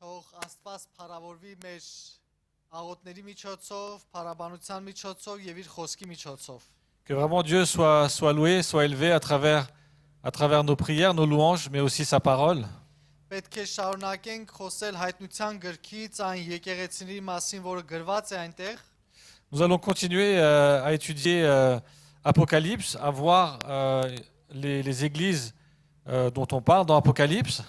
Թող Աստված փառավորվի մեր աղոթների միջոցով, փառաբանության միջոցով եւ իր խոսքի միջոցով։ Que vraiment Dieu soit loué, soit élevé à travers nos prières, nos louanges, mais aussi sa parole. Պետք է շարունակենք խոսել հայտնության գրքից այն եկեղեցիների մասին, որը գրված է այնտեղ։ Nous allons continuer à étudier Apocalypse, à voir les églises dont on parle dans Apocalypse.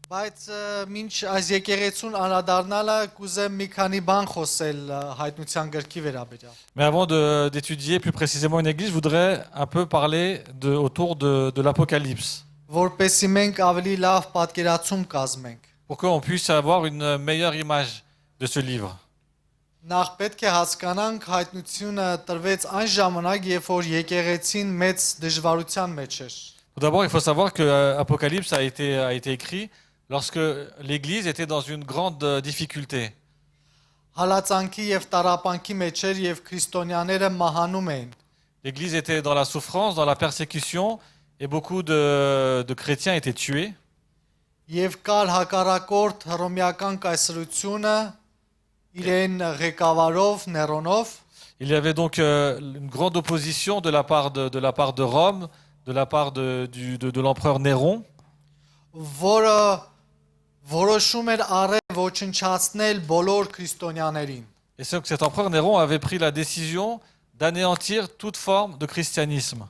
Բայց մինչ այս եկեղեցուն անդրադառնալը կուզեմ մի քանի բան խոսել հայտնության գրքի վերաբերյալ։ Mais avant d'étudier plus précisément une église, je voudrais un peu parler autour de l'Apocalypse, Որպեսզի մենք ավելի լավ պատկերացում կազմենք։ pour qu'on puisse avoir une meilleure image de ce livre. Նախ պետք է հասկանանք հայտնությունը տրվեց այն ժամանակ, երբ որ եկեղեցին մեծ դժվարության մեջ էր։ Tout d'abord, il faut savoir que Apocalypse a été écrit lorsque l'Église était dans une grande difficulté. Հալածանքի եւ տարապանքի մեջ էր եւ քրիստոնյաները մահանում էին։ L'Église était dans la souffrance, dans la persécution, et beaucoup de chrétiens étaient tués. Եվ կար հակառակորդ հռոմեական կայսրությունը իրեն ղեկավարով Ներոնով, Il y avait donc une grande opposition de la part de Rome, de la part de l'empereur Néron, որը որոշում էր առել ոչնչացնել բոլոր քրիստոնյաներին։ et c'est que cet empereur Néron avait pris la décision d'anéantir toute forme de christianisme.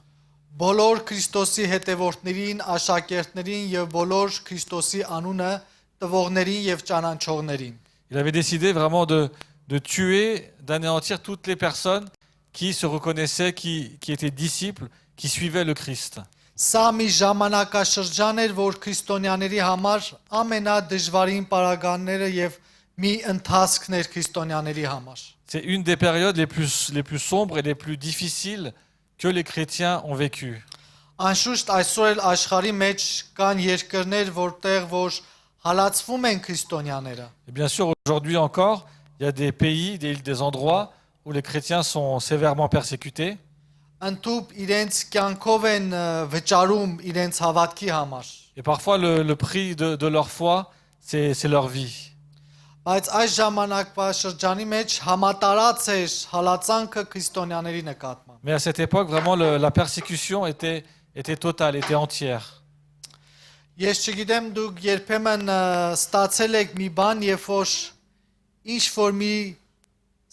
Բոլոր Քրիստոսի հետևորդներին, աշակերտներին եւ բոլոր Քրիստոսի անունը տվողներին եւ ճանաչողներին։ Il avait décidé vraiment de tuer, d'anéantir toutes les personnes qui se reconnaissaient, qui étaient disciples, qui suivaient le Christ. Սա մի ժամանակաշրջան էր, որ քրիստոնյաների համար ամենադժվարին պարագաները եւ մի ընթացքն էր քրիստոնյաների համար։ C'est une des périodes les plus sombres et les plus difficiles que les chrétiens ont vécues. Անշուշտ այսօր էլ աշխարհի մեջ կան երկրներ, որտեղ որ հալածվում են քրիստոնյաները։ Et bien sûr, aujourd'hui encore, il y a des pays, des endroits où les chrétiens sont sévèrement persécutés. Ընտուփ իրենց կյանքով են վճարում իրենց հավատքի համար։ Et parfois, le prix de leur foi, c'est leur vie. Բայց այս ժամանակվա շրջանի մեջ համատարած էր հալածանքը քրիստոնյաների նկատմամբ։ Mais à cette époque, vraiment, la persécution était totale, était entière. Ես չգիտեմ դուք երբեմն ստացել եք մի բան, երբ որ ինչ որ մի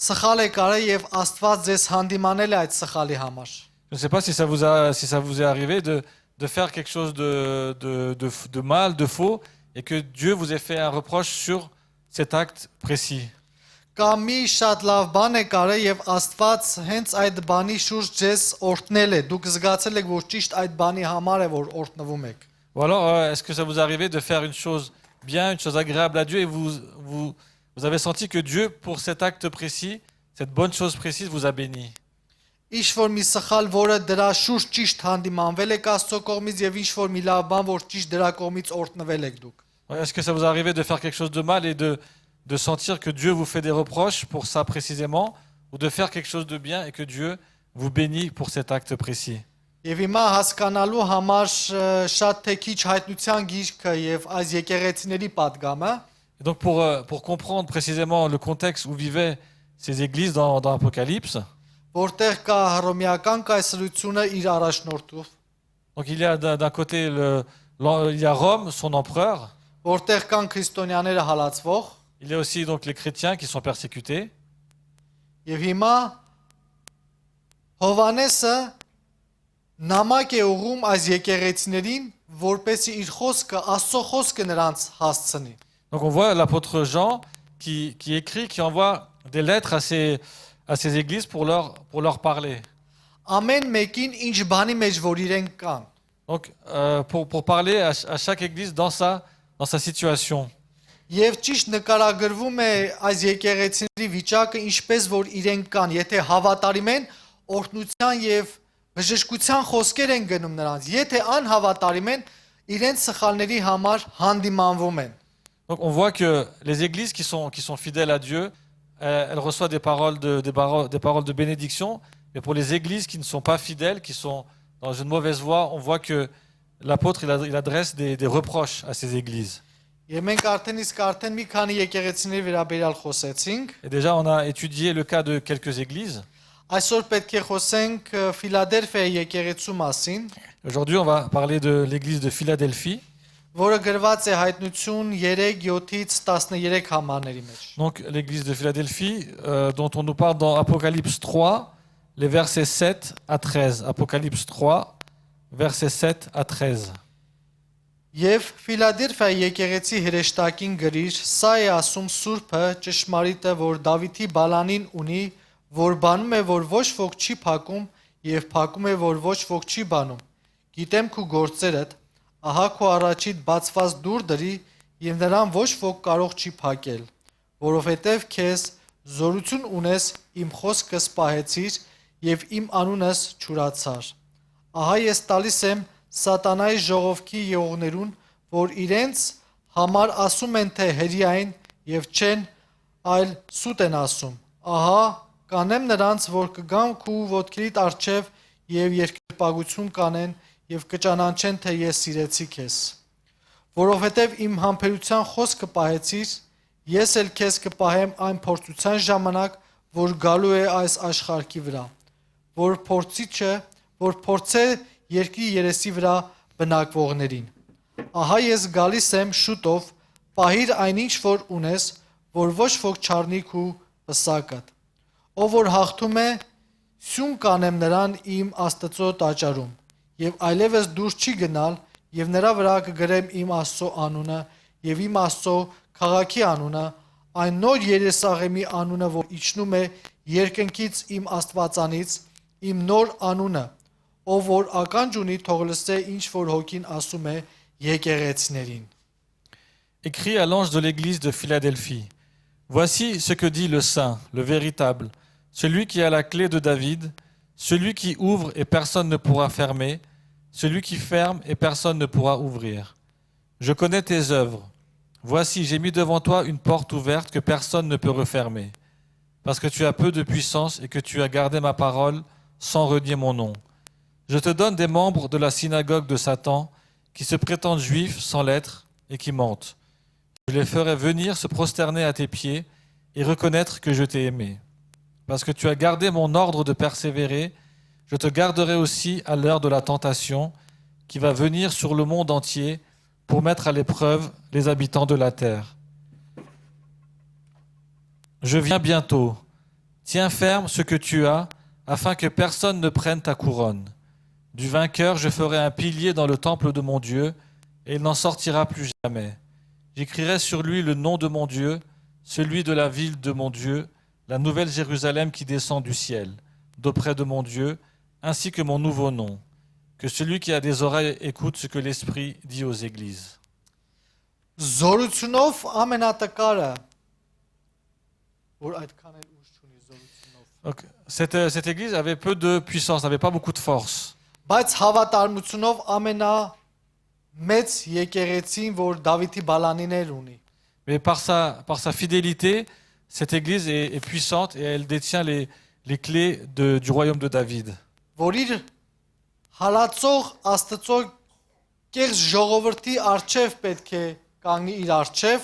սխալ եք արել եւ Աստված ձեզ հանդիմանել է այդ սխալի համար։ Je ne sais pas si ça vous est arrivé de faire quelque chose de mal, de faux, et que Dieu vous ait fait un reproche sur cet acte précis. Կամ մի շատ լավ բան եք արել եւ Աստված հենց այդ բանի շուրջ ձեզ օրհնել է։ Դուք զգացել եք, որ ճիշտ այդ բանի համար է, որ օրհնվում եք։ Ou alors, est-ce que ça vous est arrivé de faire une chose bien, une chose agréable à Dieu, et vous avez senti que Dieu, pour cet acte précis, cette bonne chose précise, vous a béni? Ինչ որ մի սխալ, որը դրա շուրջ ճիշտ հանդիմանվել եք Աստծո կողմից եւ ինչ որ մի լավ բան, որ ճիշտ դրա կողմից օրհնվել եք դուք։ Est-ce que ça vous est arrivé de faire quelque chose de mal et de sentir que Dieu vous fait des reproches pour ça précisément, ou de faire quelque chose de bien et que Dieu vous bénit pour cet acte précis? Եվ հիմա հասկանալու համար շատ թե քիչ հայտնության գիրքը եւ այս եկեղեցիների падգամը Et donc pour comprendre précisément le contexte où vivaient ces églises dans Apocalypse, որտեղ կա հռոմեական կայսրությունը իր առաջնորդով, donc il y a d'un côté il y a Rome, son empereur, որտեղ կան քրիստոնյաները հալածվող, il y a aussi donc les chrétiens qui sont persécutés. եւ հիմա Հովանեսը նամակ է ուղում այս եկեղեցիներին, որպեսզի իր խոսքը, Աստծո խոսքը նրանց հասցնի։ Donc on voit l'apôtre Jean qui écrit, qui envoie des lettres à ces églises pour leur parler. Ամեն մեկին ինչ բանի մեջ որ իրենք կան։ Donc pour parler à chaque église dans sa situation. Եվ ճիշտ նկարագրվում է այս եկեղեցիների վիճակը ինչպես որ իրենք կան, եթե հավատարիմ են, օրհնության եւ բժշկության խոսքեր են գնում նրանց, եթե անհավատարիմ են, իրենց սխալների համար հանդիմանվում են։ Donc on voit que les églises qui sont fidèles à Dieu, elles reçoivent des paroles de bénédiction, mais pour les églises qui ne sont pas fidèles, qui sont dans une mauvaise voie, on voit que l'apôtre il adresse des reproches à ces églises. Եվ մենք արդեն մի քանի եկեղեցիների վերաբերյալ խոսեցինք։ Et déjà, on a étudié le cas de quelques églises. Այսօր պետք է խոսենք Ֆիլադելֆիայի եկեղեցու մասին, Aujourd'hui, on va parler de l'église de Philadelphie. որը գրված է Հայտնություն 3:7-ից 13 համարների մեջ։ Donc, l'église de Philadelphie, dont on nous parle dans Apocalypse 3, les versets 7 à 13. Apocalypse 3, versets 7 à 13. Եվ Ֆիլադելֆիայի եկեղեցի հրեշտակին գրիր, սա է ասում Սուրբը, ճշմարիտը, որ Դավիթի բալանին ունի, որ բանում է, որ ոչ ոք չի փակում, եւ փակում է, որ ոչ ոք չի բանում։ Գիտեմ քու գործերդ, ահա քո առաջիդ բացված դուր դրի, եւ նրան ոչ ոք կարող չի փակել, որովհետեւ քեզ զորություն ունես, իմ խոսքս պահեցիր եւ իմ անունս չուրացար։ Ահա ես տալիս եմ Սատանայի ժողովքի եղողներուն, որ իրենց համար ասում են, թե հրյային եւ չեն, այլ սուտ են ասում։ Ահա կանեմ նրանց, որ կգան քու ոտքերիդ առջև եւ երկրպագություն կանեն եւ կճանաչեն, թե ես սիրեցի քեզ։ Որովհետեւ իմ համբերության խոսքը պահեցիր, ես էլ քեզ կպահեմ այն փորձության ժամանակ, որ գալու է այս աշխարհի վրա, որ փորձե երկրի երեսի վրա բնակվողներին։ Ահա ես գալիս եմ շուտով, պահիր այնինչ որ ունես, որ ոչ ոք չառնի քու պսակդ։ Ով որ հաղթում է, սյուն կանեմ նրան իմ Աստծո տաճարում, եւ այլևս դուրս չի գնալ, եւ նրա վրա կգրեմ իմ Աստծո անունը եւ իմ Աստծո քաղաքի անունը, այն նոր Երեսաղեմի անունը, որ իջնում է երկնքից իմ Աստվածանից, իմ նոր անունը, ով որ ականջ ունի, թող լսե ինչ որ հոգին ասում է եկեղեցիներին։ Écrit à l'ange de l'église de Philadelphie. Voici ce que dit le Saint, le véritable, celui qui a la clé de David, celui qui ouvre et personne ne pourra fermer, celui qui ferme et personne ne pourra ouvrir. Je connais tes œuvres. Voici, j'ai mis devant toi une porte ouverte que personne ne peut refermer, parce que tu as peu de puissance et que tu as gardé ma parole sans renier mon nom. Je te donne des membres de la synagogue de Satan qui se prétendent juifs sans l'être et qui mentent. Je les ferai venir se prosterner à tes pieds et reconnaître que je t'ai aimé. Parce que tu as gardé mon ordre de persévérer, je te garderai aussi à l'heure de la tentation qui va venir sur le monde entier pour mettre à l'épreuve les habitants de la terre. Je viens bientôt. Tiens ferme ce que tu as afin que personne ne prenne ta couronne. Du vainqueur, je ferai un pilier dans le temple de mon Dieu, et il n'en sortira plus jamais. J'écrirai sur lui le nom de mon Dieu, celui de la ville de mon Dieu, la nouvelle Jérusalem qui descend du ciel, d'auprès de mon Dieu, ainsi que mon nouveau nom. Que celui qui a des oreilles écoute ce que l'Esprit dit aux églises. Զորությունով ամենատկարը, որ այդքան էլ ուժ չունի զորությունով։ Donc, cette église avait peu de puissance, n'avait pas beaucoup de force. Բայց հավատարմությունով ամենամեծ եկեղեցին, որ Դավիթի բալանիներ ունի։ Mais par sa fidélité, cette église est puissante et elle détient les clés du royaume de David. Որ իր հալածող Աստծո կեղծ ժողովրդի արչև պետք է կանգնի իր արչև,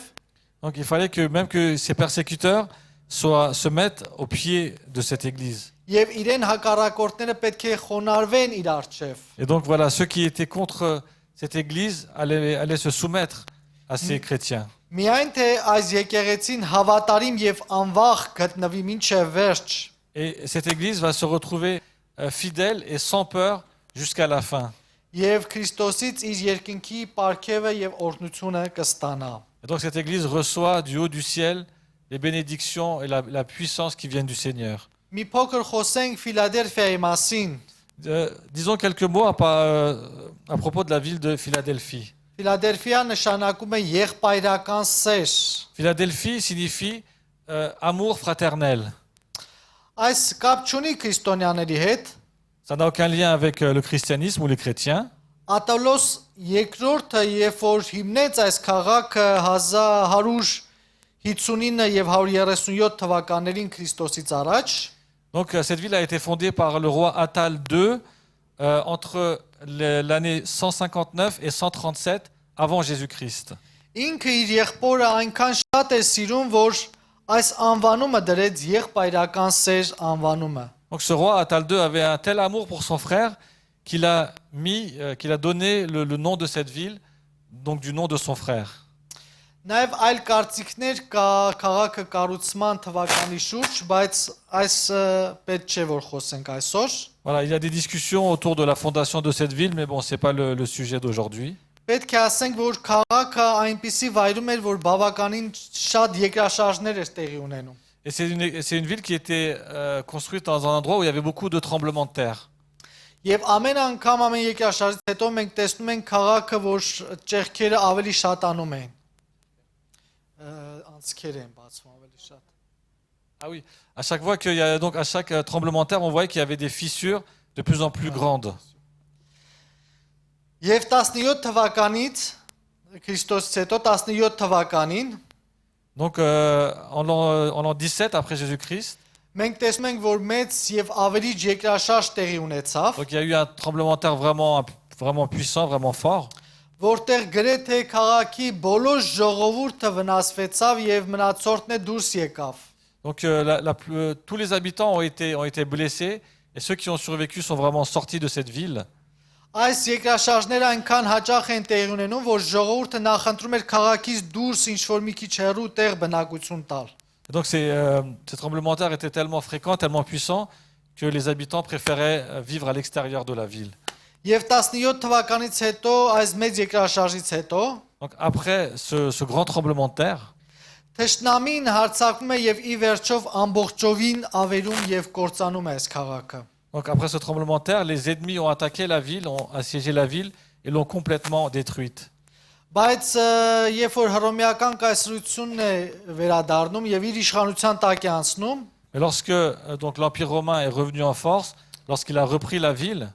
Donc il fallait que même que ses persécuteurs se mettent au pied de cette église. եւ իրեն հակառակորդները պետք է խոնարհվեն իր արչև։ Et donc voilà, ceux qui étaient contre cette église allaient se soumettre à ces chrétiens. Միայն թե այս եկեղեցին հավատարիմ եւ անվախ գտնվի մինչև վերջ, Et cette église va se retrouver fidèle et sans peur jusqu'à la fin. եւ Քրիստոսից իր երկնքի պարգևը եւ օրհնությունը կստանա։ Et donc cette église reçoit du haut du ciel les bénédictions et la puissance qui viennent du Seigneur. Մի փոքր խոսենք Ֆիլադելֆիայի մասին։ Disons quelques mots à propos de la ville de Philadelphie. Ֆիլադելֆիա նշանակում է եղբայրական սեր։ Philadelphie signifie amour fraternel. Այս կապ չունի քրիստոնյաների հետ։ Ça n'a aucun lien avec le christianisme ou les chrétiens. Ատալոս երկրորդը, երբ որ հիմնեց այս քաղաքը 1159 եւ 137 թվականներին Քրիստոսից առաջ, Donc cette ville a été fondée par le roi Attal II entre l'année 159 et 137 avant Jésus-Christ. Ինքը իր եղբորը այնքան շատ է sիրում, որ այս անվանումը դրեց եղբայրական սեր անվանումը։ Donc ce roi Atal II avait un tel amour pour son frère qu'il a qu'il a donné le nom de cette ville, donc du nom de son frère. Նաև այլ կարծիքներ կա քաղաքը կառուցման թվականի շուրջ, բայց այս պետք չէ որ խոսենք այսօր։ Voilà, il y a des discussions autour de la fondation de cette ville, mais bon, c'est pas le sujet d'aujourd'hui. Պետք է ասենք, որ քաղաքը այնպիսի վայրում էր, որ բավականին շատ երկրաշարժներ էր տեղի ունենում։ Et c'est une ville qui était construite dans un endroit où il y avait beaucoup de tremblements de terre. Եվ ամեն անգամ ամեն երկրաշարժից հետո մենք տեսնում ենք քաղաքը, որ ճեղքերը ավելի շատանում են։ Անցքեր են բացվում ավելի շատ։ Ah oui, à chaque fois qu'il y a donc à chaque tremblement de terre, on voyait qu'il y avait des fissures de plus en plus grandes. Եվ 17 թվականից Քրիստոսից հետո 17 թվականին Donc en l'an 17 après Jésus-Christ, մենք տեսնում ենք, որ մեծ եւ ավելի երկրաշարժ տեղի ունեցավ, donc il y a eu un tremblement de terre vraiment puissant, vraiment fort. որտեղ գրեթե քաղաքի բոլոր ժողովուրդը վնասվեցավ եւ մնացորդն է դուրս եկավ։ Donc tous les habitants ont été blessés et ceux qui ont survécu sont vraiment sortis de cette ville. Այս երկրաշարժները այնքան հաճախ են տեղի ունենում, որ ժողովուրդը նախընտրում էր քաղաքից դուրս ինչ-որ մի քիչ հեռու տեղ բնակություն տալ։ Et donc ces tremblements de terre étaient tellement fréquents, tellement puissants que les habitants préféraient vivre à l'extérieur de la ville. Եվ 17 թվականից հետո, այս մեծ երկրաշարժից հետո, Donc après ce grand tremblement de terre, թշնամին հարձակվում է եւ ի վերջով ամբողջովին ավերում եւ կործանում է այս քաղաքը։ donc après ce tremblement de terre, les ennemis ont attaqué la ville, ont assiégé la ville et l'ont complètement détruite. Բայց երբ որ հռոմեական կայսրությունն է վերադառնում եւ իր իշխանության տակ է անցնում, Mais lorsque donc l'Empire romain est revenu en force, lorsqu'il a repris la ville,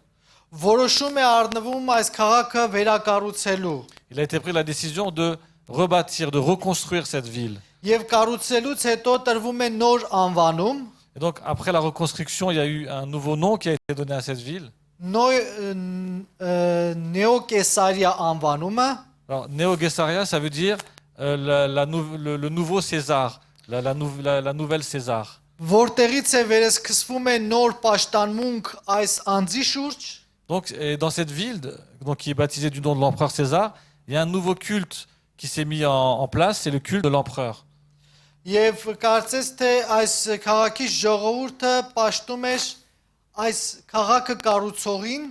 որոշում է առնվում այս քաղաքը վերակառուցելու։ il a été pris la décision de rebâtir, de reconstruire cette ville. Եւ կառուցելուց հետո տրվում է նոր անվանում, Et donc après la reconstruction, il y a eu un nouveau nom qui a été donné à cette ville. Նեոկեսարիա անվանումը, Alors Neo-Gessaria, ça veut dire le nouveau César, la nouvelle César. որտեղից է վերսկսվում է նոր պաշտանմունք այս անձի շուրջ, Donc et dans cette ville, donc qui est baptisée du nom de l'empereur César, il y a un nouveau culte qui s'est mis en place, c'est le culte de l'empereur. եւ կարծես թե այս քաղաքի ժողովուրդը պաշտում էր այս քաղաքը կառուցողին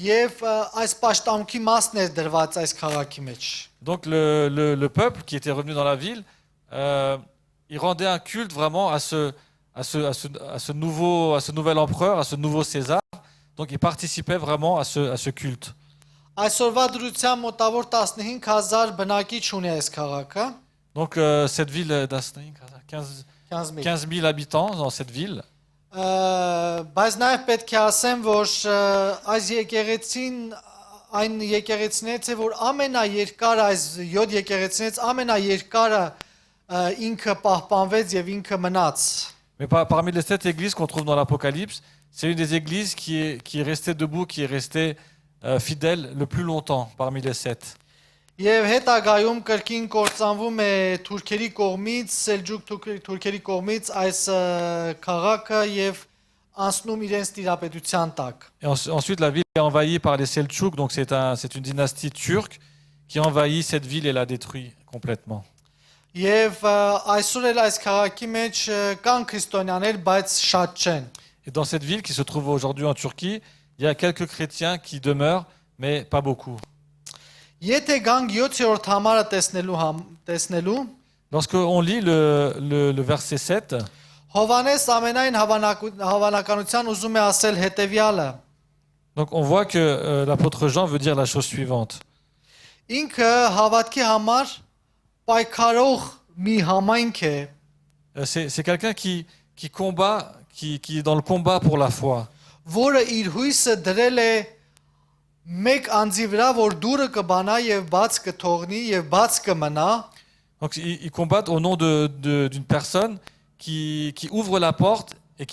եւ այս պաշտամունքի մասն էր դրված այս քաղաքի մեջ։ Donc le peuple qui était revenu dans la ville, il rendait un culte vraiment à ce nouvel empereur, à ce nouveau César. Donc il participait vraiment à ce culte. Այսօրվա դրությամբ մոտավոր 15000 բնակիչ ունի այս քաղաքը, Donc cette ville d'Asnaï, 15 000 habitants dans cette ville. բայց նաև պետք է ասեմ, որ այս եկեղեցին այն եկեղեցիներից է, որ ամենաերկարը այս 7 եկեղեցիներից ամենաերկարը ինքը պահպանվեց եւ ինքը մնաց։ Mais parmi les 7 églises qu'on trouve dans l'Apocalypse, c'est une des églises qui est restée debout, qui est restée fidèle le plus longtemps parmi les 7. Եվ հետագայում կրկին կործանվում է թուրքերի կողմից, սելջուկ թուրքերի կողմից այս քաղաքը եւ անցնում իրենց տիրապետության տակ։ Et ensuite, la ville est envahie par les Seltchouks, donc c'est une dynastie turque qui envahit cette ville et la détruit complètement. Եվ այսօր էլ այս քաղաքի մեջ կան քրիստոնյաներ, բայց շատ չեն։ Et dans cette ville qui se trouve aujourd'hui en Turquie, il y a quelques chrétiens qui demeurent, mais pas beaucoup. Եթե գանք 7-րդ համարը տեսնելու, Lorsque on lit le verset 7, Հովանես ամենայն հավանականության ուզում է ասել հետևյալը. donc on voit que l'apôtre Jean veut dire la chose suivante. Ինքը հավատքի համար պայքարող մի համայնք է, C'est quelqu'un qui combat, qui est dans le combat pour la foi. որը իր հույսը դրել է մեկ անձի վրա, որ դուրը կբանա եւ բաց կթողնի եւ բաց կմնա, Donc ils combattent au nom d'une personne qui ouvre la porte et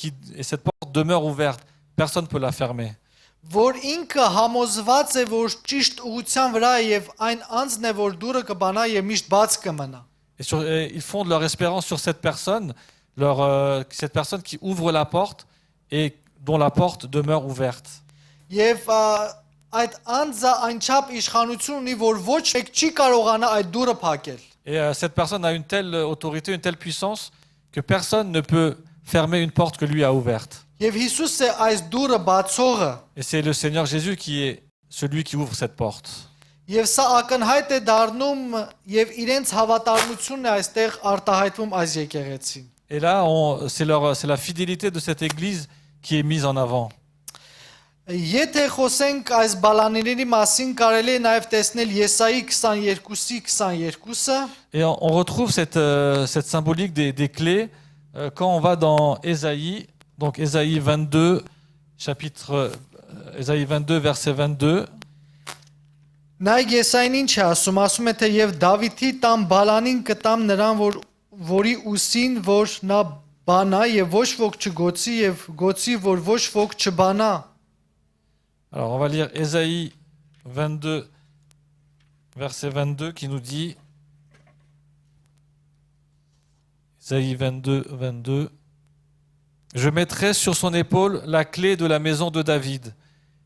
cette porte demeure ouverte. Personne ne peut la fermer. որ ինքը համոզված է, որ ճիշտ ուղղության վրա է եւ այն անձն է, որ դուրը կբանա եւ միշտ բաց կմնա։ Et ils fondent leur espérance sur cette personne, cette personne qui ouvre la porte et dont la porte demeure ouverte. Եվ այդ անձը այնչափ իշխանություն ունի, որ ոչ մեկ չի կարողանա այդ դուրը փակել։ Et cette personne a une telle autorité, une telle puissance que personne ne peut fermer une porte que lui a ouverte. Եվ Հիսուսը այս դուրը բացողը, Et c'est le Seigneur Jésus qui est celui qui ouvre cette porte. եւ սա ակնհայտ է դառնում եւ իրենց հավատարմությունն է այստեղ արտահայտվում այս եկեղեցին։ Et là, c'est la fidélité de cette église qui est mise en avant. Եթե խոսենք այս բալանիների մասին, կարելի է նաև տեսնել Եսայի 22-ի 22-ը, Et on retrouve cette symbolique des clés quand on va dans Ésaïe, donc Ésaïe 22, Ésaïe 22, verset 22. նայեք Եսային ինչ է ասում, ասում է թե եւ Դավիթի տամ բալանին կտամ նրան, որի ուսին որ նա բանա եւ ոչ ոք չգոցի եւ գոցի որ ոչ ոք չբանա։ Alors on va lire Ésaïe 22, verset 22 qui nous dit, Ésaïe 22, 22, je mettrai sur son épaule la clé de la maison de David.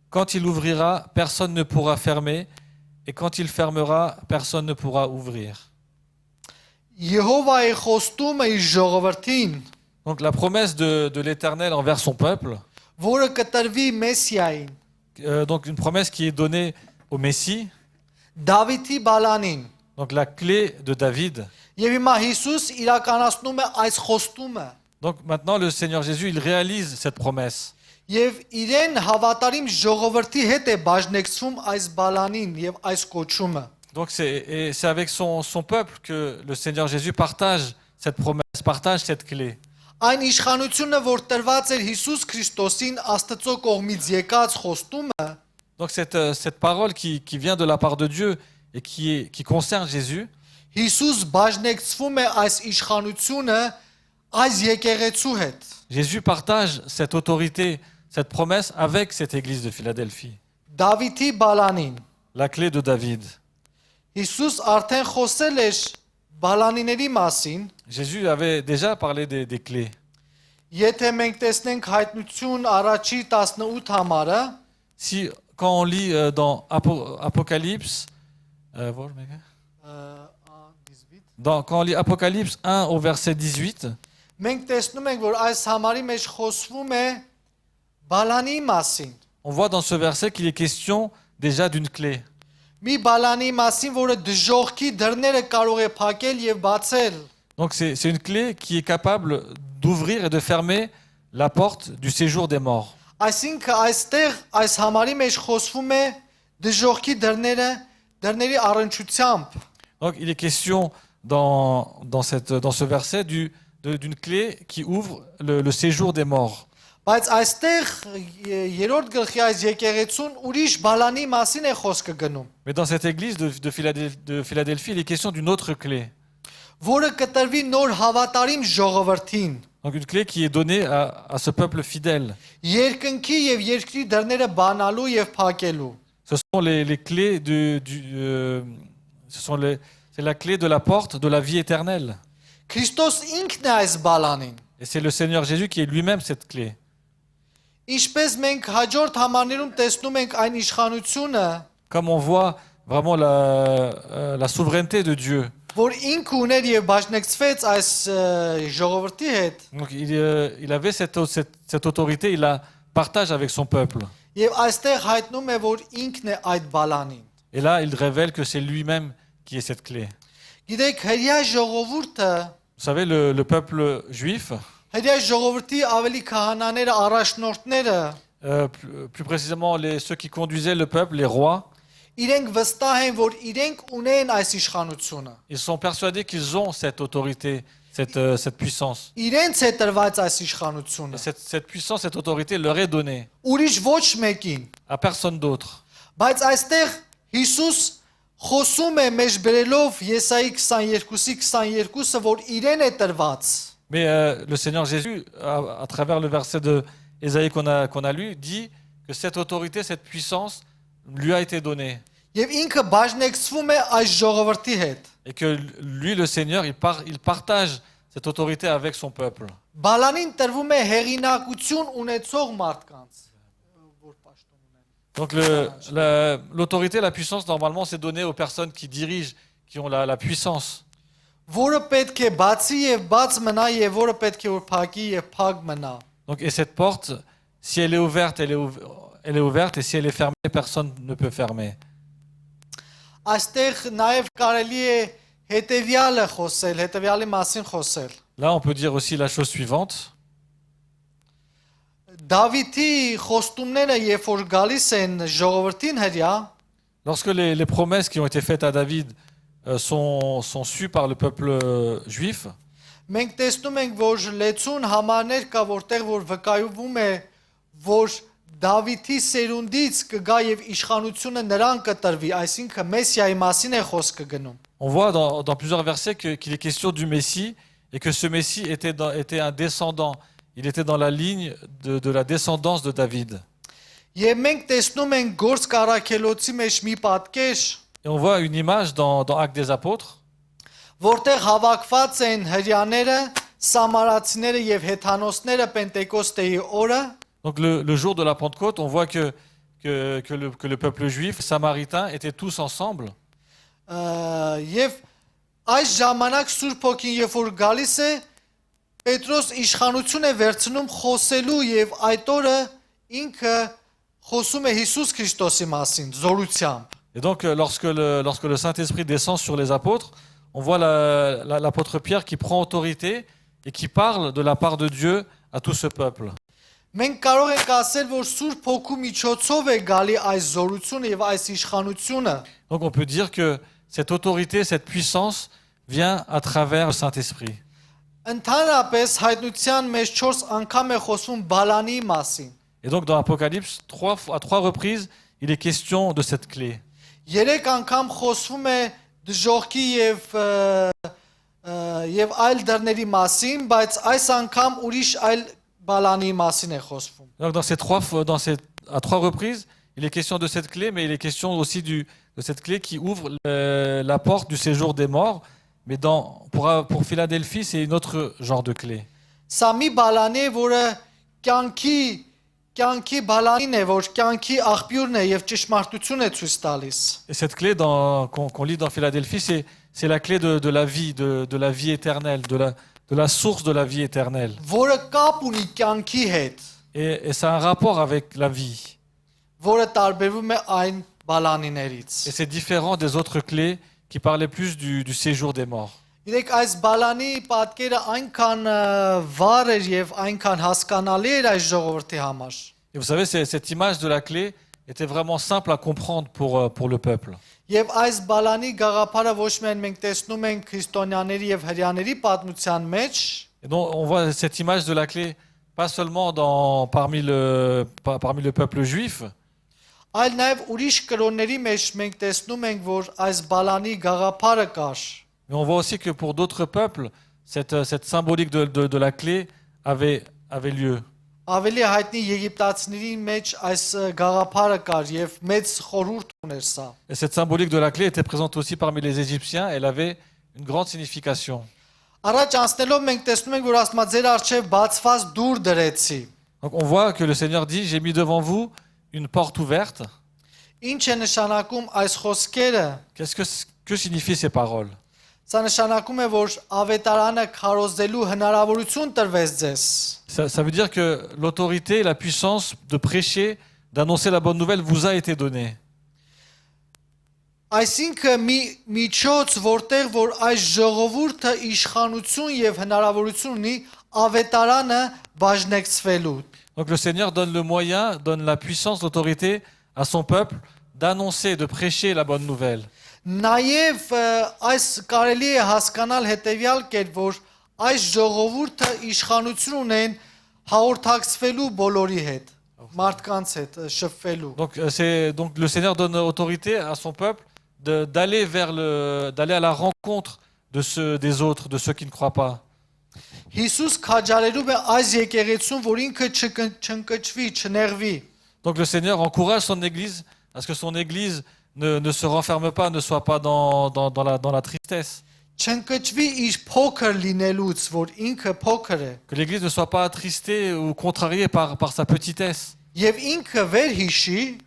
Quand il ouvrira, personne ne pourra fermer, et quand il fermera, personne ne pourra ouvrir. Եհովայի խոստումը իր ժողովրդին, Donc la promesse de l'Éternel envers son peuple, որը կտրվի Մեսիային, donc une promesse qui est donnée au Messie, Դավիթի բալանին։ donc la clé de David. Եվ հիմա Հիսուս իրականացնում է այս խոստումը։ Donc maintenant le Seigneur Jésus, il réalise cette promesse. Եվ իրեն հավատարիմ ժողովրդի հետ է բաժնեկցվում այս բալանին եւ այս կոչումը։ Donc c'est avec son peuple que le Seigneur Jésus partage cette promesse, partage cette clé. Այն իշխանությունը, որ տրված էր Հիսուս Քրիստոսին Աստծո կողմից եկած խոստումը, Donc cette parole qui vient de la part de Dieu et qui concerne Jésus, Հիսուս բաժնեկցվում է այս իշխանությունը այս եկեղեցու հետ։ Jésus partage cette autorité, cette promesse avec cette église de Philadelphie. Դավիթի բալանին։ La clé de David. Հիսուս արդեն խոսել էր բալանիների մասին, Jésus avait déjà parlé des clés. եթե մենք տեսնենք հայտնություն առաջի 18 համարը, Si, quand on lit dans Apocalypse, quand on lit Apocalypse 1 au verset 18, մենք տեսնում ենք, որ այս համարի մեջ խոսվում է բալանի մասին։ on voit dans ce verset qu'il est question déjà d'une clé. Մի բալանի մասին, որը դժողքի դռները կարող է փակել եւ բացել։ Donc c'est une clé qui est capable d'ouvrir et de fermer la porte du séjour des morts. Այսինքն այստեղ այս համարի մեջ խոսվում է դժողքի դռների առնչությամբ։ Donc il est question dans ce verset d'une clé qui ouvre le séjour des morts. Բայց այստեղ երրորդ գլխի այս եկեղեցուն ուրիշ բալանի մասին է խոսքը գնում, Mais dans cette église de Philadelphie, il est question d'une autre clé. որը կտրվի նոր հավատարիմ ժողովրդին։ Donc une clé qui est donnée à ce peuple fidèle. Երկնքի եւ երկրի դռները բանալու եւ փակելու։ Ce sont les clés c'est la clé de la porte de la vie éternelle. Քրիստոս ինքն է այս բալանին։ Et c'est le Seigneur Jésus qui est lui-même cette clé. Ինչպես մենք հաջորդ համարներում տեսնում ենք այն իշխանությունը, Comme on voit vraiment la souveraineté de Dieu. որ ինքը ուներ եւ բաժնեկցվեց այս ժողովրդի հետ, Donc il avait cette autorité, il la partage avec son peuple. եւ այստեղ հայտնում է, որ ինքն է այդ բալանին։ Et là, il révèle que c'est lui-même qui est cette clé. Gidեք հրյա ժողովուրդը, Vous savez, le peuple juif, հրյա ժողովրդի ավելի քահանաները, առաջնորդները, plus précisément ceux qui conduisaient le peuple, les rois, իրենք վստահ են, որ իրենք ունեն այս իշխանությունը։ ils sont persuadés qu'ils ont cette autorité, cette puissance. Իրենց է տրված այս Et իշխանությունը։ cette puissance, cette autorité leur est donnée Ուրիշ ոչ մեկին։ à personne d'autre. Բայց այստեղ Հիսուս խոսում է մեջ բերելով Եսայի 22-ի 22-ը, որ իրեն է տրված։ Mais le Seigneur Jésus, à travers le verset de Ésaïe qu'on a lu, dit que cette autorité, cette puissance lui a été donnée. Եվ ինքը բաժնեկցվում է այս ժողովրդի հետ։ Et que lui, le Seigneur, il partage cette autorité avec son peuple. Բալանին տրվում է հեղինակություն ունեցող մարդկանց, որ պաշտոն ունեն։ Donc l'autorité, la puissance, normalement, c'est donné aux personnes qui dirigent, qui ont la puissance. Որը պետք է բացի եւ բաց մնա եւ որը պետք է որ փակի եւ փակ մնա։ Donc, et cette porte, si elle est ouverte, elle est ouverte, et si elle est fermée, personne ne peut fermer. Այստեղ նաեւ կարելի է հետեւյալը խոսել, հետեւյալի մասին խոսել։ Là, on peut dire aussi la chose suivante. Դավիթի խոստումները երբ որ գալիս են ժողովրդին հրյա, Lorsque les promesses qui ont été faites à David sont sues par le peuple juif, մենք տեսնում ենք, որ լեցուն համարներ կա, որտեղ որ վկայվում է, որ Դավիթի սերունդից կգա եւ իշխանությունը նրան կտրվի, այսինքն Մեսիայի մասին է խոսքը գնում։ on voit dans plusieurs versets qu'il est question du Messie et que ce Messie était un descendant. Il était dans la ligne de la descendance de David. Եվ մենք տեսնում ենք Գործ Կարաքելոցի մեջ մի պատկեր, Et on voit une image dans Actes des Apôtres, որտեղ հավաքված են հрьяաները, սամարացիները եւ հեթանոսները Պենտեկոստեի օրը, donc le jour de la Pentecôte, on voit que le peuple juif, samaritain, étaient tous ensemble. եւ այս ժամանակ Սուրբ Հոգին երբ որ գալիս է, Պետրոս իշխանություն է վերցնում խոսելու եւ այդ օրը ինքը խոսում է Հիսուս Քրիստոսի մասին զորությամբ։ Et donc, lorsque le Saint-Esprit descend sur les apôtres, on voit l'apôtre Pierre qui prend autorité et qui parle de la part de Dieu à tout ce peuple. Մենք կարող ենք ասել, որ Սուրբ Հոգու միջոցով է գալի այս զորությունը եւ այս իշխանությունը։ Donc, on peut dire que cette autorité, cette puissance vient à travers le Saint-Esprit. Ընդհանրապես հայտնության մեջ 4 անգամ է խոսվում Բալանի մասին։ Et donc, dans l'Apocalypse, à trois reprises, il est question de cette clé. 3 անգամ խոսվում է դժողքի եւ այլ դռների մասին, բայց այս անգամ ուրիշ այլ Բալանի մասին է խոսվում։ Donc, à trois reprises, il est question de cette clé, mais il est question aussi de cette clé qui ouvre la porte du séjour des morts. Mais pour Philadelphie, c'est une autre genre de clé. Սա մի բալանի է, որը կյանքի բալանին է, որ կյանքի աղբյուրն է եւ ճշմարտություն է ցույց տալիս։ Et cette clé qu'on lit dans Philadelphie, c'est la clé de la vie, de la vie éternelle, de la source de la vie éternelle. Որը կապ ունի կյանքի հետ, Et ça a un rapport avec la vie. որը տարբերվում է այն բալանիներից։ Et c'est différent des autres clés qui parlaient plus du séjour des morts. Իրեք այս բալանի պատկերը այնքան վառ էր եւ այնքան հասկանալի էր այս ժողովրդի համար։ Et vous savez, cette image de la clé était vraiment simple à comprendre pour le peuple. Եւ այս բալանի գաղափարը ոչ միայն մենք տեսնում ենք քրիստոնյաների եւ հрьяաների պատմության մեջ, Et donc, on voit cette image de la clé pas seulement parmi le peuple juif, այլ նաեւ ուրիշ կրոնների մեջ մենք տեսնում ենք, որ այս բալանի գաղափարը կար։ mais on voit aussi que pour d'autres peuples, cette symbolique de la clé avait lieu. Ավելի հայտնի եգիպտացիների մեջ այս գաղափարը կար եւ մեծ խորհուրդ ուներ սա։ Et cette symbolique de la clé était présente aussi parmi les Égyptiens. Elle avait une grande signification. Առաջ անցնելով մենք տեսնում ենք, որ Աստված ձեր արչեւ բացված դուր դրեցի։ Donc on voit que le Seigneur dit, j'ai mis devant vous une porte ouverte. Ինչ է նշանակում այս խոսքերը։ Que signifient ces paroles? Սա նշանակում է, որ ավետարանը քարոզելու հնարավորություն տրվեց ձեզ։ Ça veut dire que l'autorité, la puissance de prêcher, d'annoncer la bonne nouvelle vous a été donnée. Այսինքն մի միջոց, որտեղ որ այս ժողովուրդը իշխանություն եւ հնարավորություն ունի ավետարանը բաժնեկցվելու։ Donc le Seigneur donne le moyen, donne la puissance, l'autorité à son peuple d'annoncer, de prêcher la bonne nouvelle. Նաեւ այս կարելի է հասկանալ հետեւյալ կերպ, որ այս ժողովուրդը իշխանություն ունեն հաղորդակցվելու բոլորի հետ, մարդկանց հետ շփվելու։ Donc le Seigneur donne autorité à son peuple d'aller d'aller à la rencontre des autres, de ceux qui ne croient pas. Հիսուս քաջալերում է այս եկեղեցուն, որ ինքը չընկճվի, չներվի։ Donc le Seigneur encourage son Église à ce que son Église ne se renferme pas, ne soit pas dans la tristesse. Չընկճվի իր փոքր լինելուց, որ ինքը փոքր է, Que l'Église ne soit pas attristée ou contrariée par sa petitesse. եւ ինքը վերհիշի,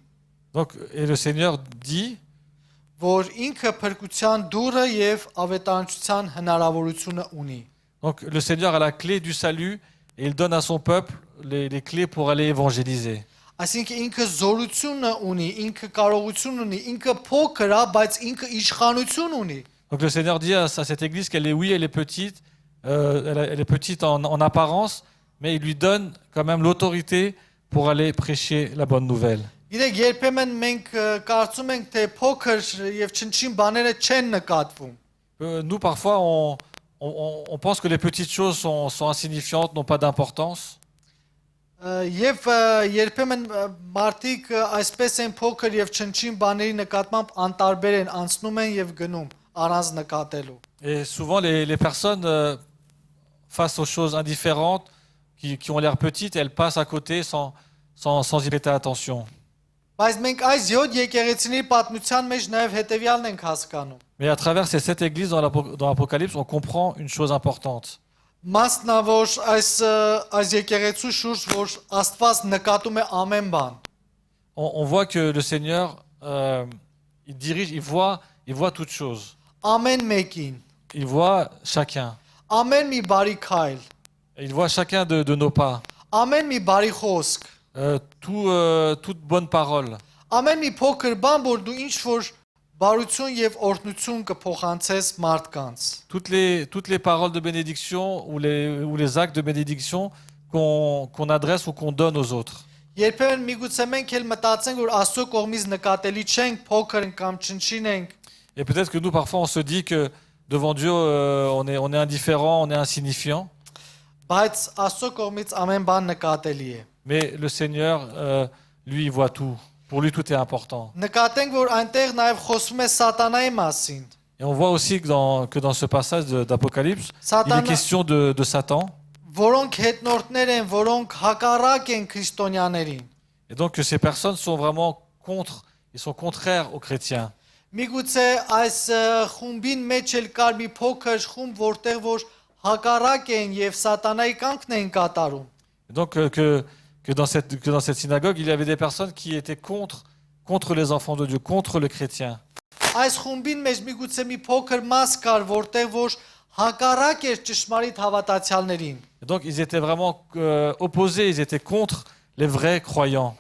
Donc, et le Seigneur dit որ ինքը փրկության դուռը եւ ավետարանչության հնարավորությունը ունի։ donc, le Seigneur a la clé du salut et il donne à son peuple les clés pour aller évangéliser. Այսինքն ինքը զորությունը ունի, ինքը կարողություն ունի, ինքը փոքր է, բայց ինքը իշխանություն ունի։ Donc le Seigneur dit à cette église qu'elle est, oui, elle est petite, elle est petite en apparence, mais il lui donne quand même l'autorité pour aller prêcher la bonne nouvelle. Գիտեք, երբեմն մենք կարծում ենք, թե փոքր եւ չնչին բաները չեն նկատվում։ Nous, parfois, on pense que les petites choses sont insignifiantes, n'ont pas d'importance. Եվ երբեմն մարդիկ այսպես են փոքր եւ չնչին բաների նկատմամբ անտարբեր են, անցնում են եւ գնում առանց նկատելու։ Et souvent, les personnes, face aux choses indifférentes, qui ont l'air petites, elles passent à côté sans y prêter attention. Բայց մենք այս 7 եկեղեցիների պատմության մեջ նաեւ հետեւյալն ենք հասկանում։ Mais à travers ces 7 églises dans l'Apocalypse, on comprend une chose importante. Մասնավոր այս եկեղեցու շուրջ որ Աստված նկատում է ամեն բան։ On voit que le Seigneur, il dirige, il voit toutes choses. Ամեն մեկին, Il voit chacun. ամեն մի բարի քայլ, Il voit chacun de nos pas. ամեն մի բարի խոսք, Toute bonne parole. ամեն մի փոքր բան, որ դու ինչ որ բարություն եւ օրհնություն կփոխանցես մարդկանց։ Toutes les paroles de bénédiction ou les actes de bénédiction qu'on adresse ou qu'on donne aux autres. Երբեմն միգուցե մենք էլ մտածենք, որ Աստծո կողմից նկատելի չենք, փոքր ենք կամ չնչին ենք, Et peut-être que nous, parfois, on se dit que devant Dieu, on est indifférent, on est insignifiant. բայց Աստծո կողմից ամեն բան նկատելի է։ Mais le Seigneur, lui, il voit tout. Pour lui, tout est important. Նկատենք, որ այնտեղ նաեւ խոսվում է սատանայի մասին։ Et on voit aussi que dans ce passage d'Apocalypse, il est Սատանա, question de Satan. որոնք հետնորդներ են, որոնք հակառակ են քրիստոնյաներին։ Et donc que ces personnes sont vraiment contre, ils sont contraires aux chrétiens. Միգուցե այս խումբին մեջ էլ կար մի փոքր խումբ, որտեղ որ հակառակ են եւ սատանայի կամքն են կատարում։ Et donc que dans cette synagogue, il y avait des personnes qui étaient contre les enfants de Dieu, contre les chrétiens. Այս խումբին մեջ միգուցե մի փոքր մաս կար, որտեղ որ հակառակ էր ճշմարիտ հավատացյալներին։ Et donc ils étaient vraiment opposés, ils étaient contre les vrais croyants.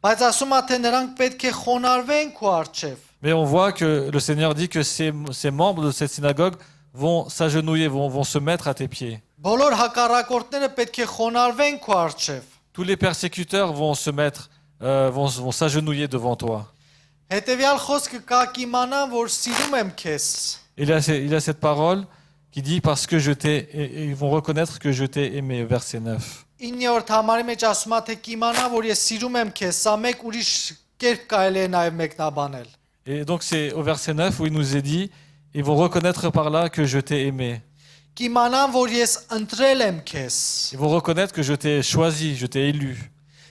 Բայց ասում է, թե նրանք պետք է խոնարհվեն քո առջև։ Mais on voit que le Seigneur dit que ces membres de cette synagogue vont s'agenouiller, vont se mettre à tes pieds. Բոլոր հակառակորդները պետք է խոնարհվեն քո առջև։ Tous les persécuteurs vont se mettre, vont s'agenouiller devant toi. Հետևյալ խոսքը կա կիմանան, որ սիրում եմ քեզ։ Il a cette parole qui dit parce que et ils vont reconnaître que je t'ai aimé, verset 9. 9-րդ համարի մեջ ասում է, թե կիմանա, որ ես սիրում եմ քեզ, սա մեկ ուրիշ կերպ կարելի է նաև մեկնաբանել։ Et donc c'est au verset 9 où il nous est dit, ils vont reconnaître par là que je t'ai aimé. Կիմանան, որ ես ընտրել եմ քեզ։ Ils vont reconnaître que je t'ai choisi, je t'ai élu.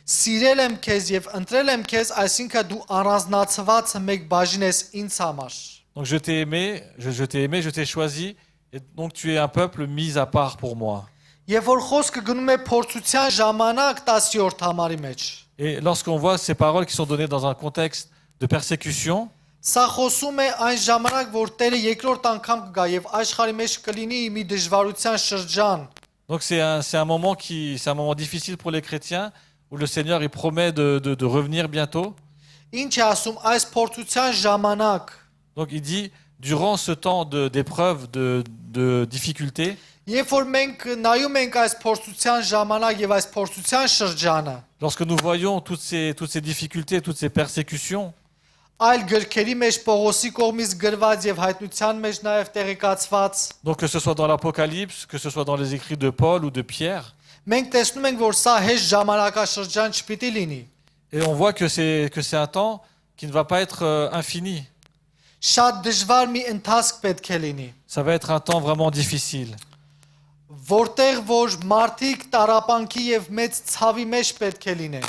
Սիրել եմ քեզ եւ ընտրել եմ քեզ, այսինքն դու առանձնացված մեկ բաժին ես ինձ համար։ Donc je t'ai aimé, je t'ai choisi, et donc tu es un peuple mis à part pour moi. Եվ որ խոսքը գնում է փորձության ժամանակ 10-րդ համարի մեջ։ Et lorsqu'on voit ces paroles qui sont données dans un contexte de persécution, Սա խոսում է այն ժամանակ, որ Տերը երկրորդ անգամ կգա եւ աշխարհի մեջ կլինի մի դժվարության շրջան։ donc c'est un moment difficile pour les chrétiens où le Seigneur il promet de revenir bientôt. Ինչ է ասում այս փորձության ժամանակ։ Donc il dit durant ce temps d'épreuve, de difficulté, Երբ որ մենք նայում ենք այս փորձության ժամանակ եւ այս փորձության շրջանը, lorsque nous voyons toutes ces difficultés, toutes ces persécutions, այլ գրքերի մեջ Պողոսի կողմից գրված եւ հայտնության մեջ նաեւ տեղեկացված, donc que ce soit dans l'Apocalypse, que ce soit dans les écrits de Paul ou de Pierre, մենք տեսնում ենք, որ սա հեշտ ժամանակաշրջան չպիտի լինի։ et on voit que c'est un temps qui ne va pas être infini. Շատ դժվար մի ընթացք պետք է լինի, Ça va être un temps vraiment difficile. որտեղ որ մարդիկ տարապանքի եւ մեծ ցավի մեջ պետք է լինեն։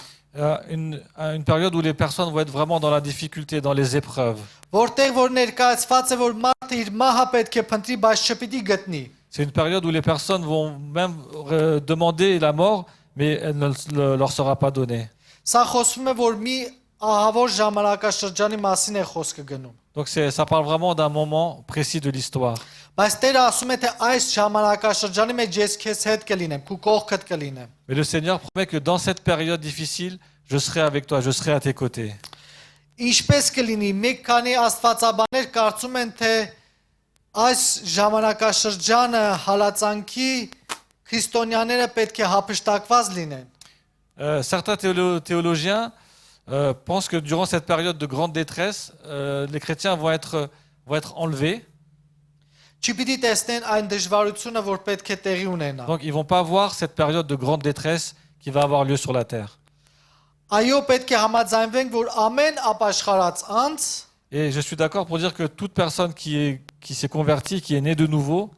une période où les personnes vont être vraiment dans la difficulté, dans les épreuves. Որտեղ որ ներկայացված է որ մարդը իր մահը պետք է փնտրի, բայց չպիտի գտնի։ C'est une période où les personnes vont même demander la mort, mais elle ne leur sera pas donnée. Սա խոսվում է որ մի ահավոր ժամանակաշրջանի մասին է խոսքը գնում։ Donc ça parle vraiment d'un moment précis de l'histoire. Բայց Տերը ասում է թե այս ժամանակաշրջանի մեջ ես քեզ հետ կլինեմ, քու կողքդ կլինեմ։ Mais le Seigneur promet que dans cette période difficile, je serai avec toi, je serai à tes côtés. Ինչպես կլինի, մեկ քանի աստվածաբաններ կարծում են թե այս ժամանակաշրջանը հալածանքի քրիստոնյաները պետք է հափշտակված լինեն։ Certains théologiens pensent que durant cette période de grande détresse, les chrétiens vont être enlevés. Չպիտի տեսնեն այն դժվարությունը, որ պետք է տեղի ունենա։ Donc ils ne vont pas voir cette période de grande détresse qui va avoir lieu sur la terre. Այո, պետք է համաձայնվենք, որ ամեն ապաշխարած անձ Et je suis d'accord pour dire que toute personne qui s'est convertie, qui est née de nouveau,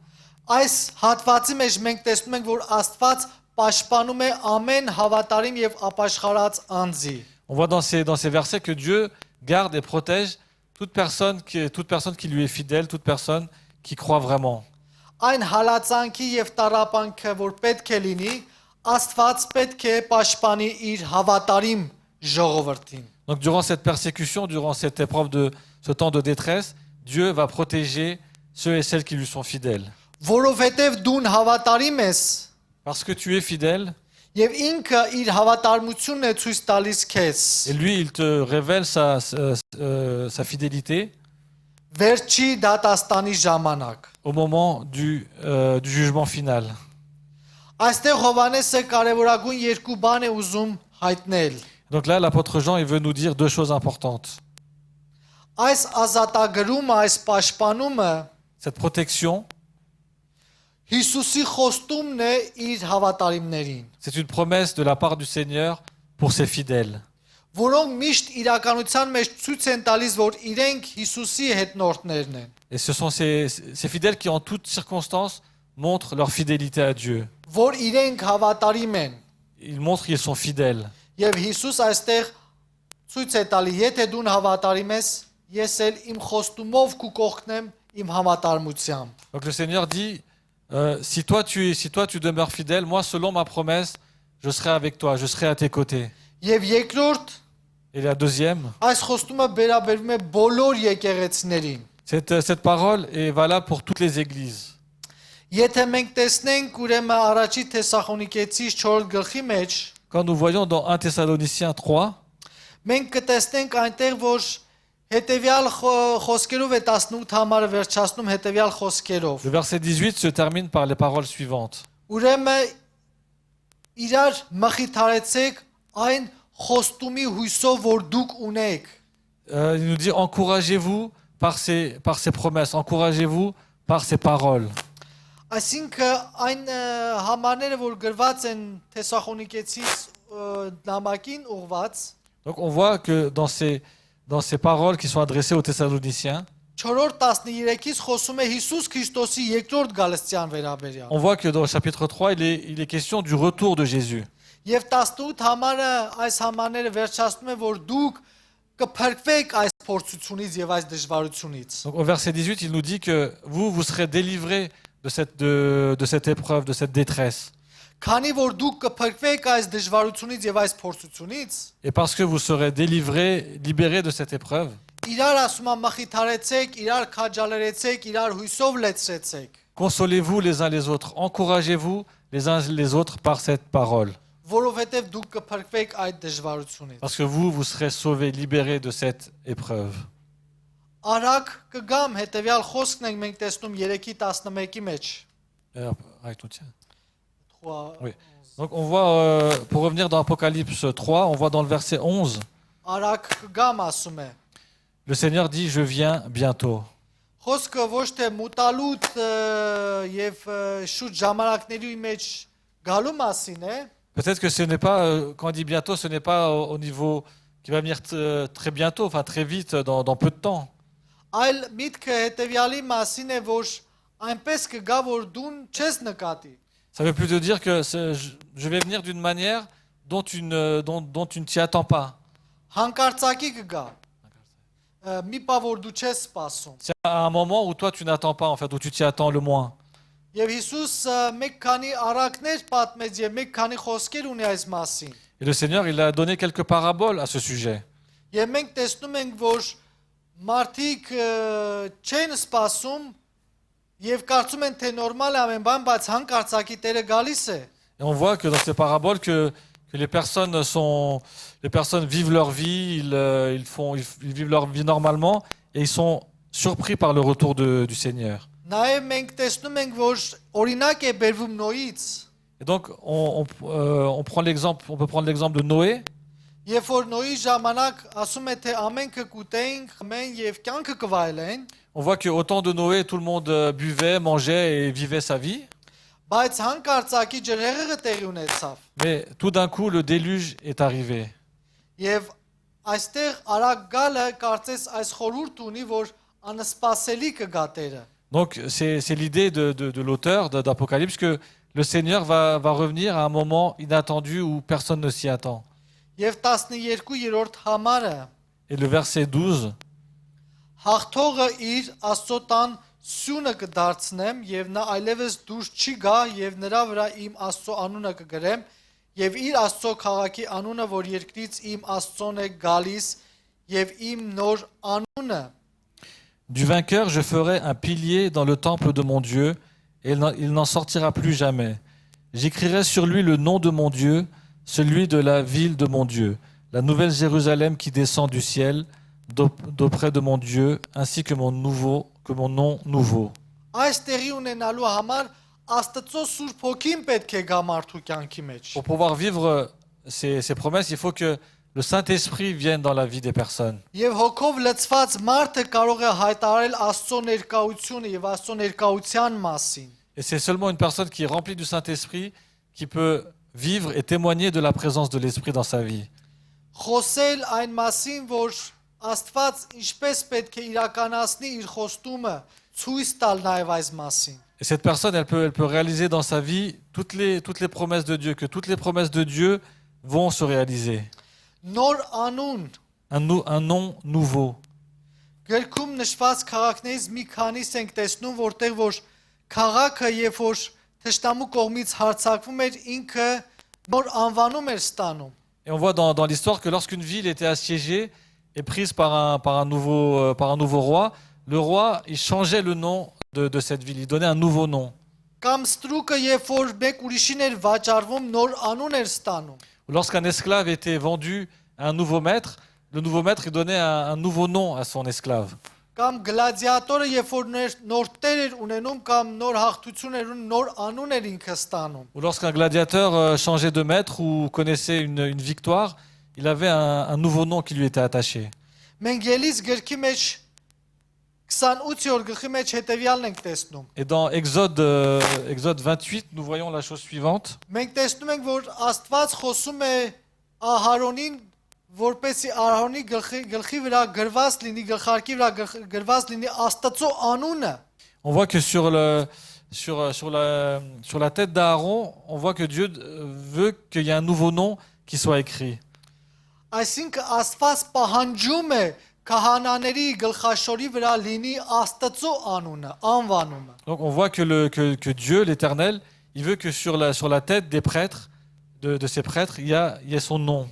այս հատվածի մեջ մենք տեսնում ենք, որ Աստված պաշտպանում է ամեն հավատարիմ եւ ապաշխարած անձի։ on voit dans ces versets que Dieu garde et protège toute personne qui lui est fidèle, toute personne qui croit vraiment. Այն հալածանքի եւ տառապանքը, որ պետք է լինի, Աստված պետք է պաշտպանի իր հավատարիմ ժողովրդին։ Donc durant cette persécution, durant cette épreuve ce temps de détresse, Dieu va protéger ceux et celles qui lui sont fidèles. Որովհետեւ դու հավատարիմ ես Parce que tu es fidèle, եւ ինքը իր հավատարմությունն է ցույց տալիս քեզ։ et lui, il te révèle sa fidélité Վերջի դատաստանի ժամանակ։ au moment du jugement final. Այստեղ Հովհաննեսը կարևորագույն երկու բան է ուզում հայտնել։ Donc là, l'apôtre Jean, il veut nous dire deux choses importantes. Այս ազատագրումը, այս պաշտպանումը Cette protection, Հիսուսի խոստումն է իր հավատարիմներին, c'est une promesse de la part du Seigneur pour ses fidèles. որոնք միշտ իրականության մեջ ցույց են տալիս, որ իրենք Հիսուսի հետնորդներն են, Et ce sont ces fidèles qui, en toutes circonstances, montrent leur fidélité à Dieu. որ իրենք հավատարիմ են։ Ils montrent qu'ils sont fidèles. Եվ Հիսուս այստեղ ցույց է տալի, եթե դու հավատարիմ ես, ես էլ իմ խոստումով քու կողքնեմ իմ հավատարմությամբ։ Donc le Seigneur dit, si toi tu demeures fidèle, moi selon ma promesse, je serai avec toi, je serai à tes côtés. Եվ երկրորդ, Et la deuxième, այս խոստումը վերաբերվում է բոլոր եկեղեցիներին։ cette parole est valable pour toutes les églises. Եթե մենք տեսնենք ուրեմն առաջի Թեսաղոնիկեցիս 4 գլխի մեջ, Quand nous voyons dans 1 Thessaloniciens 3, մենք կտեսնենք այնտեղ, որ հետևյալ խոսքերով է 18 համարը վերջացնում հետևյալ խոսքերով։ le verset 18 se termine par les paroles suivantes. Ուրեմն իրար մխիթարեցեք այն խոստումի հույսով, որ դուք ունեք։ Il nous dit, encouragez-vous par ces promesses, encouragez-vous par ces paroles. Այսինքն այն համարները, որ գրված են Թեսաղոնիկեցիս նամակին ուղված, Donc on voit que dans ces paroles qui sont adressées aux Thessaloniciens, 4-րդ 13-ից խոսում է Հիսուս Քրիստոսի երկրորդ գալստյան վերաբերյալ։ on voit que dans le chapitre 3, il est question du retour de Jésus. Եվ 18 համարը այս համարները վերջացնում է, որ դուք կփրկվեք այս փորձությունից եւ այս դժվարությունից։ Donc au verset 18, il nous dit que vous serez délivrés de cette épreuve, de cette détresse. Քանի որ դուք կփրկվեք այս դժվարությունից եւ այս փորձությունից, Et parce que vous serez délivrés, libérés de cette épreuve, իրար ասում է մխիթարեցեք, իրար քաջալերեցեք, իրար հույսով լեցրեցեք, consolez-vous les uns les autres, encouragez-vous les uns les autres par cette parole. որովհետեւ դուք կփրկվեք այդ դժվարությունից։ Parce que vous serez sauvés, libérés de cette épreuve. Արագ կգամ հետեւյալ խոսքն ենք մենք տեսնում 3:11-ի մեջ։ Oui. Donc on voit, pour revenir dans Apocalypse 3, on voit dans le verset 11, Արագ կգամ ասում է։ le Seigneur dit, je viens bientôt. Խոսքը ոչ թե մուտալուտ եւ շուտ ժամանակների մեջ գալու մասին է, Peut-être que ce n'est pas, quand on dit bientôt, ce n'est pas au niveau qui va venir très bientôt, enfin très vite, dans peu de temps. այլ միտքը հետեւյալի մասին է, որ այնպես կգա, որ դու չես նկատի։ Ça veut plutôt dire que je vais venir d'une manière dont tu ne t'y attends pas. Հանկարծակի կգա։ Մի բան որ դու չես սպասում։ C'est à un moment où toi tu n'attends pas, en fait, où tu t'y attends le moins. Եվ Հիսուս մեկ քանի առակներ պատմեց եւ մեկ քանի խոսքեր ունի այս մասին։ Et le Seigneur, il a donné quelques paraboles à ce sujet. Եվ մենք տեսնում ենք, որ մարդիկ չեն սպասում եւ կարծում են, թե նորմալ է ամեն բան, բայց հանկարծակի Տերը գալիս է։ Et on voit que dans ces paraboles que les personnes vivent leur vie, ils vivent leur vie normalement et ils sont surpris par le retour du Seigneur. Նաեւ մենք տեսնում ենք, որ օրինակ է բերվում Նոյից։ Et donc on peut prendre l'exemple de Noé. Երբ որ Նոյի ժամանակ ասում է, թե ամենքը կուտեին, խմեն եւ կյանքը կվայելեն, On voit qu'au temps de Noé, tout le monde buvait, mangeait et vivait sa vie. բայց հանկարծակի ջրհեղեղը տեղի ունեցավ։ Mais tout d'un coup, le déluge est arrivé. Եվ այստեղ արագ գալը կարծես այս խորհուրդ ունի, որ անսպասելի կգա Տերը։ Donc c'est l'idée de l'auteur d'Apocalypse que le Seigneur va revenir à un moment inattendu où personne ne s'y attend. Եվ 12-րդ համարը Et le verset 12, հաղթողը իր Աստծո տան սյունը կդարձնեմ եւ նա այլևս դուրս չի գա եւ նրա վրա իմ Աստծո անունը կգրեմ եւ իր Աստծո քաղաքի անունը, որ երկրից իմ Աստծոն է գալիս եւ իմ նոր անունը։ du vainqueur, je ferai un pilier dans le temple de mon Dieu, et il n'en sortira plus jamais. J'écrirai sur lui le nom de mon Dieu, celui de la ville de mon Dieu, la nouvelle Jérusalem qui descend du ciel, d'auprès de mon Dieu, ainsi que mon nom nouveau. Այս տեղի ունենալու համար Աստծո Սուրբ Հոգին պետք է գա մարդու կյանքի մեջ։ Pour pouvoir vivre ces promesses, il faut que le Saint-Esprit vienne dans la vie des personnes. Եվ հոգով լցված մարդը կարող է հայտարարել Աստծո ներկայությունը եւ Աստծո ներկայության մասին։ Et c'est seulement une personne qui est remplie du Saint-Esprit qui peut vivre et témoigner de la présence de l'Esprit dans sa vie. Խոսել այն մասին, որ Աստված ինչպես պետք է իրականացնի իր խոստումը, ցույց տալ նաև այս մասին։ Et cette personne, elle peut réaliser dans sa vie toutes les promesses de Dieu, que toutes les promesses de Dieu vont se réaliser. Նոր անուն Un nom nouveau. գրքում նշված քաղաքներից մի քանիս ենք տեսնում, որտեղ որ քաղաքը երբ որ թշնամու կողմից հարձակվում էր, ինքը նոր անվանում էր ստանում։ Et on voit dans l'histoire que lorsqu'une ville était assiégée et prise par un nouveau roi, le roi, il changeait le nom de cette ville, il donnait un nouveau nom. Կամ ստրուկը երբ որ մեկ ուրիշին էր վաճառվում, նոր անուն էր ստանում։ Lorsqu'un esclave était vendu à un nouveau maître, le nouveau maître il donnait un nouveau nom à son esclave. Կամ գլադիատորը երբ որ նոր տեր էր ունենում կամ նոր հաղթություն էր ունենում, նոր անուն էր ինքը ստանում։ Ou lorsqu'un gladiateur changeait de maître ou connaissait une victoire, il avait un nouveau nom qui lui était attaché. Մենք Ելիս գրքի մեջ 28-րդ գլխի մեջ հետևյալն ենք տեսնում։ Et dans Exode 28, nous voyons la chose suivante. Մենք տեսնում ենք, որ Աստված խոսում է Ահարոնին, որպեսզի Ահարոնի գլխի վրա գրված լինի, գլխարկի վրա գրված լինի Աստծո անունը։ On voit que sur la tête d'Aaron, on voit que Dieu veut qu'il y ait un nouveau nom qui soit écrit. Այսինքն Աստված պահանջում է քահանաների գլխաշորի վրա լինի Աստծո անունը, անվանումը։ Donc on voit que Dieu, l'Éternel, il veut que sur la tête des prêtres, de ces prêtres, il y ait son nom.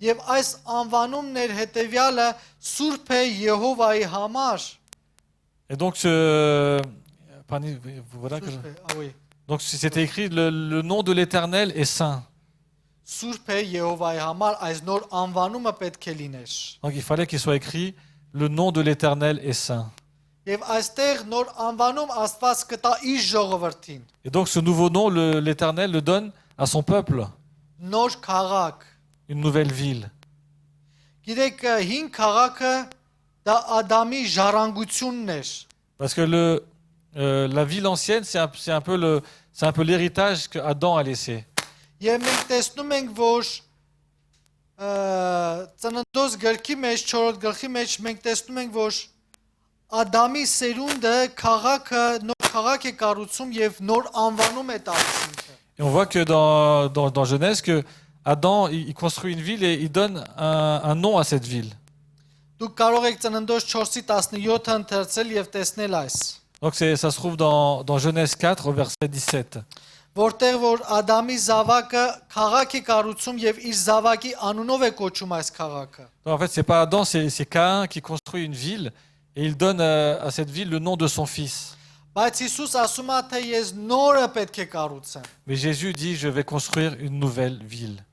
Եվ այս անվանումներ հետևյալը Սուրբ է Եհովայի համար։ Et donc voilà que Oui. donc c'était écrit le nom de l'Éternel est saint. Սուրբ է Եհովայի համար այս նոր անվանումը պետք է լիներ։ Donc il fallait qu'il soit écrit le nom de l'Éternel est saint. Եվ այստեղ նոր անվանում Աստված կտա իր ժողովրդին։ Et donc ce nouveau nom, l'Éternel le donne à son peuple, Նոր քաղաք։ une nouvelle ville. Գիտեք, հին քաղաքը դա Ադամի ժառանգությունն էր։ Parce que la ville ancienne, c'est un peu l'héritage que Adam a laissé. Եվ մենք տեսնում ենք, որ Ծննդոց գրքի մեջ, 4-րդ գլխի մեջ մենք տեսնում ենք, որ Ադամի սերունդը քաղաքը նոր քաղաք է կառուցում եւ նոր անվանում է տալիս ինքը։ Et on voit que dans Genèse que Adam, il construit une ville et il donne un nom à cette ville. Դուք կարող եք Ծննդոց 4:17 ընթերցել եւ տեսնել այս, Donc ça se trouve dans Genèse 4 au verset 17. որտեղ որ Ադամի զավակը քաղաք է կառուցում եւ իր զավակի անունով է կոչում այս քաղաքը։ Donc, en fait, c'est pas Adam, c'est Caïn qui construit une ville et il donne à cette ville le nom de son fils. Բայց Հիսուս ասում է, թե ես նորը պետք է կառուցեմ։ Mais Jésus dit, je vais construire une nouvelle ville.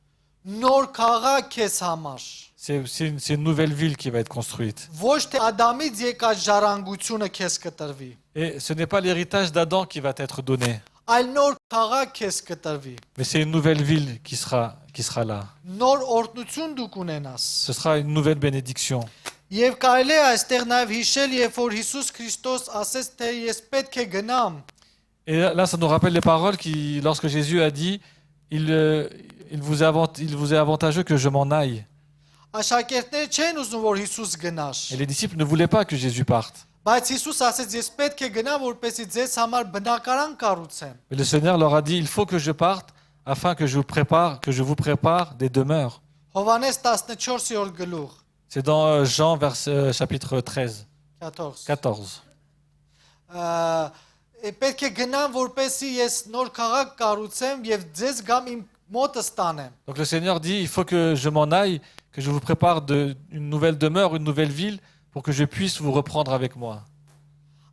Նոր քաղաք քեզ համար։ C'est une nouvelle ville qui va être construite. Ոչ թե Ադամից եկած ժառանգությունը քեզ կտրվի, Et ce n'est pas l'héritage d'Adam qui va être donné, այլ նոր քաղաք քեզ կտրվի։ mais c'est une nouvelle ville qui sera là. Նոր օրհնություն դուք ունենաս։ Ce sera une nouvelle bénédiction. Եվ կարելի է այստեղ նաև հիշել, երբ որ Հիսուս Քրիստոս ասեց, թե ես պետք է գնամ, Et là, ça nous rappelle les paroles lorsque Jésus a dit, il vous est avantageux que je m'en aille. աշակերտները չեն ուզում, որ Հիսուս գնար։ Et les disciples ne voulaient pas que Jésus parte. Բայց Հիսուս ասեց, ես պետք է գնամ, որպեսզի ձեզ համար բնակարան կառուցեմ։ Mais le Seigneur leur a dit, il faut que je parte afin que je vous prépare des demeures. Հովհաննես 14-րդ գլուխ, C'est dans Jean chapitre 13, 14։ 14. Պետք է գնամ, որպեսզի ես նոր քաղաք կառուցեմ եւ ձեզ գամ իմ մոտը ստանեմ։ Donc le Seigneur dit, il faut que je m'en aille, que je vous prépare une nouvelle demeure, une nouvelle ville, pour que je puisse vous reprendre avec moi.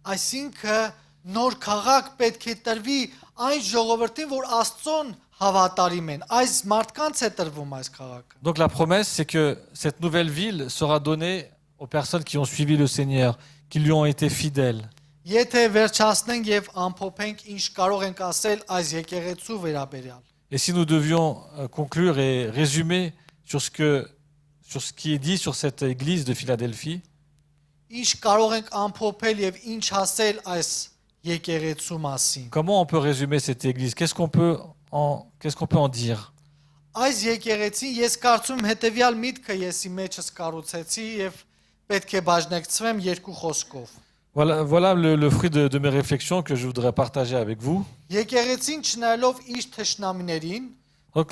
Այսինքն նոր քաղաք պետք է տրվի այն ժողովրդին, որ Աստծուն հավատարիմ են։ Այս մարդկանց է տրվում այս քաղաքը։ Donc la promesse, c'est que cette nouvelle ville sera donnée aux personnes qui ont suivi le Seigneur, qui lui ont été fidèles. Եթե վերջացնենք եւ ամփոփենք, ինչ կարող ենք ասել այս եկեղեցու վերաբերյալ։ Et si nous devions conclure et résumer sur ce qui est dit sur cette église de Philadelphie, Ինչ կարող ենք ամփոփել եւ ինչ ասել այս եկեղեցու մասին։ comment on peut résumer cette église? Qu'est-ce qu'on peut en dire? Այս եկեղեցին ես կարծում եմ հետեւյալ միտքը եսի մեջս կառուցեցի եւ պետք է բաժնեկցվեմ երկու խոսքով։ Voilà le fruit de mes réflexions que je voudrais partager avec vous. Եկեղեցին չնայելով իր թշնամիներին, Donc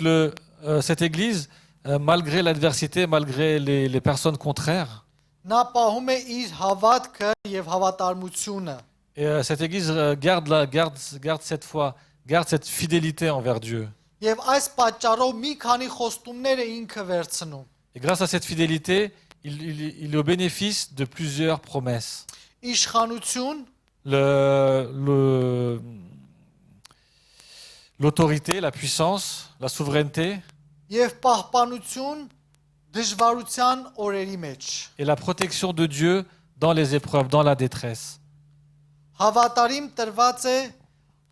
cette église, malgré l'adversité, malgré les personnes contraires, նա պահում է իր հավատքը եւ հավատարմությունը։ et cette église garde cette foi, garde cette fidélité envers Dieu. Եվ այս պատճառով մի քանի խոստումներ է ինքը վերցնում։ Et grâce à cette fidélité, il est au bénéfice de plusieurs promesses. Իշխանություն, L'autorité, la puissance, la souveraineté եւ պահպանություն դժվարության օրերի մեջ։ et la protection de Dieu dans les épreuves, dans la détresse.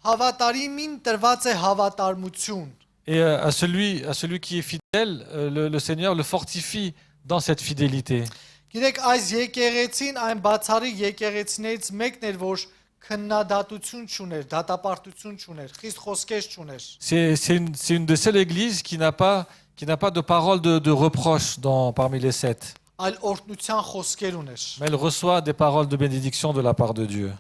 Հավատարիմին տրված է հավատարմություն։ Et à celui qui est fidèle, le Seigneur le fortifie dans cette fidélité. Գիտեք, այս եկեղեցին այն բացառիկ եկեղեցիներից մեկն էր, որ քննադատություն չուներ, դատապարտություն չուներ, խիստ խոսքեր չուներ։ C'est une des seules églises qui n'a pas de parole de reproche parmi les sept. Այլ օրհնության խոսքեր ուներ։ Mais elle reçoit des paroles de bénédiction de la part de Dieu.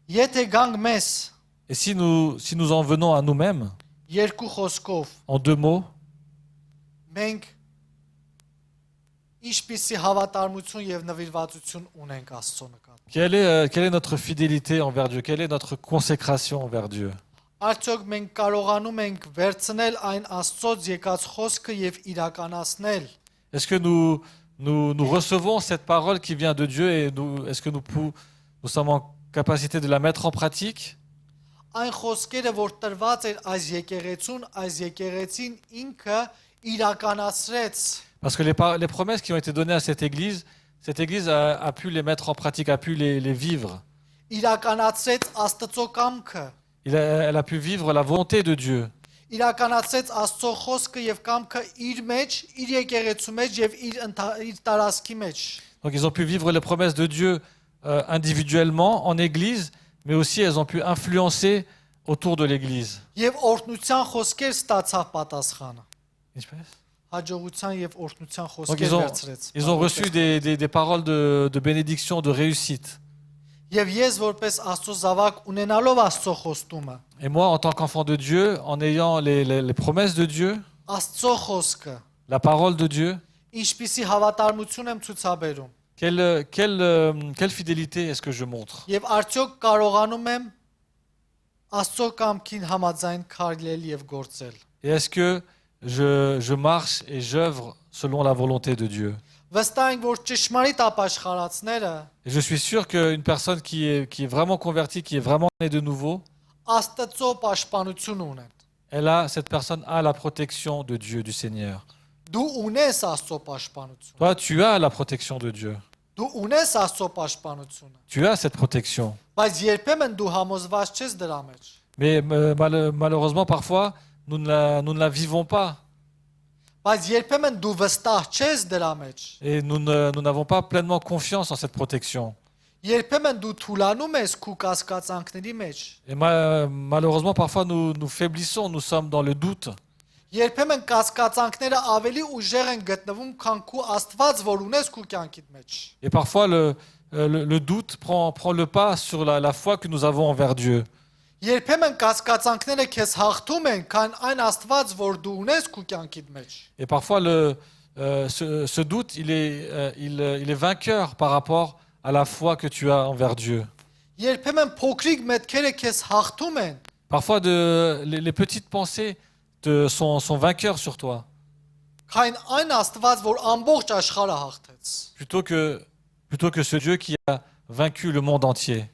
Եթե գանք մեզ Et si nous en venons à nous-mêmes, երկու խոսքով, en deux mots, մենք ինչպիսի հավատարմություն եւ նվիրվածություն ունենք Աստծո նկատմամբ։ quelle est notre fidélité envers Dieu? Quelle est notre consécration envers Dieu? Արդյոք մենք կարողանում ենք վերցնել այն Աստծոց եկած խոսքը եւ իրականացնել։ Est-ce que nous recevons cette parole qui vient de Dieu et est-ce que nous sommes en capacité de la mettre en pratique? Այն խոսքերը, որ տրված էր այս եկեղեցին ինքը իրականացրեց։ Parce que les promesses qui ont été données à cette église a pu les mettre en pratique, a pu les vivre. Իրականացրեց Աստծո կամքը։ Elle a pu vivre la volonté de Dieu. Իրականացրեց Աստծո խոսքը եւ կամքը իր մեջ, իր եկեղեցու մեջ եւ իր տարածքի մեջ։ Donc ils ont pu vivre les promesses de Dieu individuellement, en église, mais aussi elles ont pu influencer autour de l'église. Եվ օրհնության խոսքեր ստացավ պատասխանը։ Հաջողության եւ օրհնության Donc խոսքեր վերցրեց։ ils ont reçu des paroles de bénédiction, de réussite. Եվ ես որպես Աստծո զավակ ունենալով Աստծո խոստումը, Et moi, en tant qu'enfant de Dieu, en ayant les promesses de Dieu, Աստծո խոսքը La parole de Dieu, ինչպիսի հավատարմություն եմ ցուցաբերում quelle fidélité est-ce que je montre? եւ արդյոք կարողանում եմ Աստծո կամքին համաձայն քայլել եւ գործել։ Et est-ce que je marche et j'œuvre selon la volonté de Dieu? Վստահ ենք, որ ճշմարիտ ապաշխարածները Et je suis sûr qu'une personne qui est vraiment convertie, qui est vraiment née de nouveau, Աստծո պաշտպանություն ունեն։ cette personne a la protection de Dieu, du Seigneur. Դու ունես Աստծո պաշտպանություն։ Toi, tu as la protection de Dieu. Դու ունես Աստծո պաշտպանությունը, Tu as cette protection. բայց երբեմն դու համոզված չես դրա մեջ։ Mais malheureusement, parfois, nous ne la vivons pas. Բայց երբեմն դու վստահ չես դրա մեջ։ Et nous n'avons pas pleinement confiance en cette protection. Երբեմն դու թուլանում ես քու կասկածանքների մեջ։ Et malheureusement, parfois, nous faiblissons, nous sommes dans le doute. Երբեմն կասկածանքները ավելի ուժեղ են գտնվում, քան քու Աստված, որ ունես քու կյանքիդ մեջ։ Et parfois, le doute prend le pas sur la foi que nous avons envers Dieu. Երբեմն կասկածանքները քեզ հաղթում են, քան այն Աստված, որ դու ունես քու կյանքիդ մեջ։ Et parfois, ce doute, il est vainqueur par rapport à la foi que tu as envers Dieu. Երբեմն փոքրիկ մտքերը քեզ հաղթում են, Parfois, les petites pensées sont vainqueurs sur toi, քան այն Աստված, որ ամբողջ աշխարհը հաղթեց։ plutôt que ce Dieu qui a vaincu le monde entier.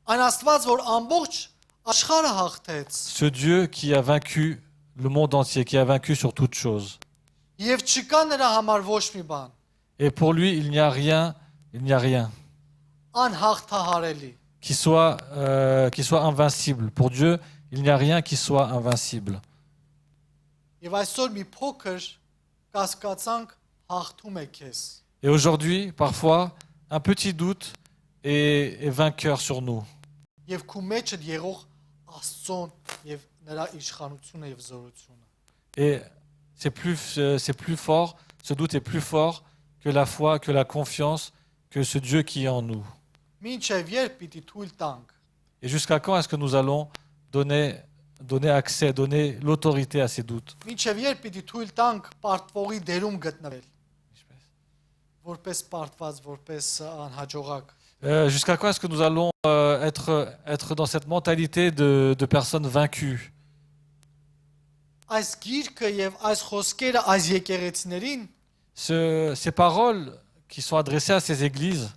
Այն Աստված, որ ամբողջ աշխարհը հաղթեց, Ce Dieu qui a vaincu le monde entier, qui a vaincu sur toute chose. եւ չկա նրա համար ոչ մի բան Et pour lui, il n'y a rien անհաղթահարելի։ qui soit invincible. Pour Dieu, il n'y a rien qui soit invincible. Եվ այսօր մի փոքր կասկածանք հաղթում է քեզ։ Et aujourd'hui, parfois, un petit doute est vainqueur sur nous. Եվ քու մեջը եղող Աստծոն եւ նրա իշխանությունը եւ զորությունը։ Et c'est plus fort, ce doute est plus fort que la foi, que la confiance, que ce Dieu qui est en nous. Մինչև երբ պիտի թույլ տանք, Et jusqu'à quand est-ce que nous allons donner accès, donner l'autorité à ces doutes? մինչև երբ պիտի թույլ տանք պարտվողի դերում գտնվել, որպես պարտված, որպես անհաջողակ։ Jusqu'à quand est-ce que nous allons être dans cette mentalité de personnes vaincues? Այս գիրքը եւ այս խոսքերը այս եկեղեցիներին Ces paroles qui sont adressées à ces églises,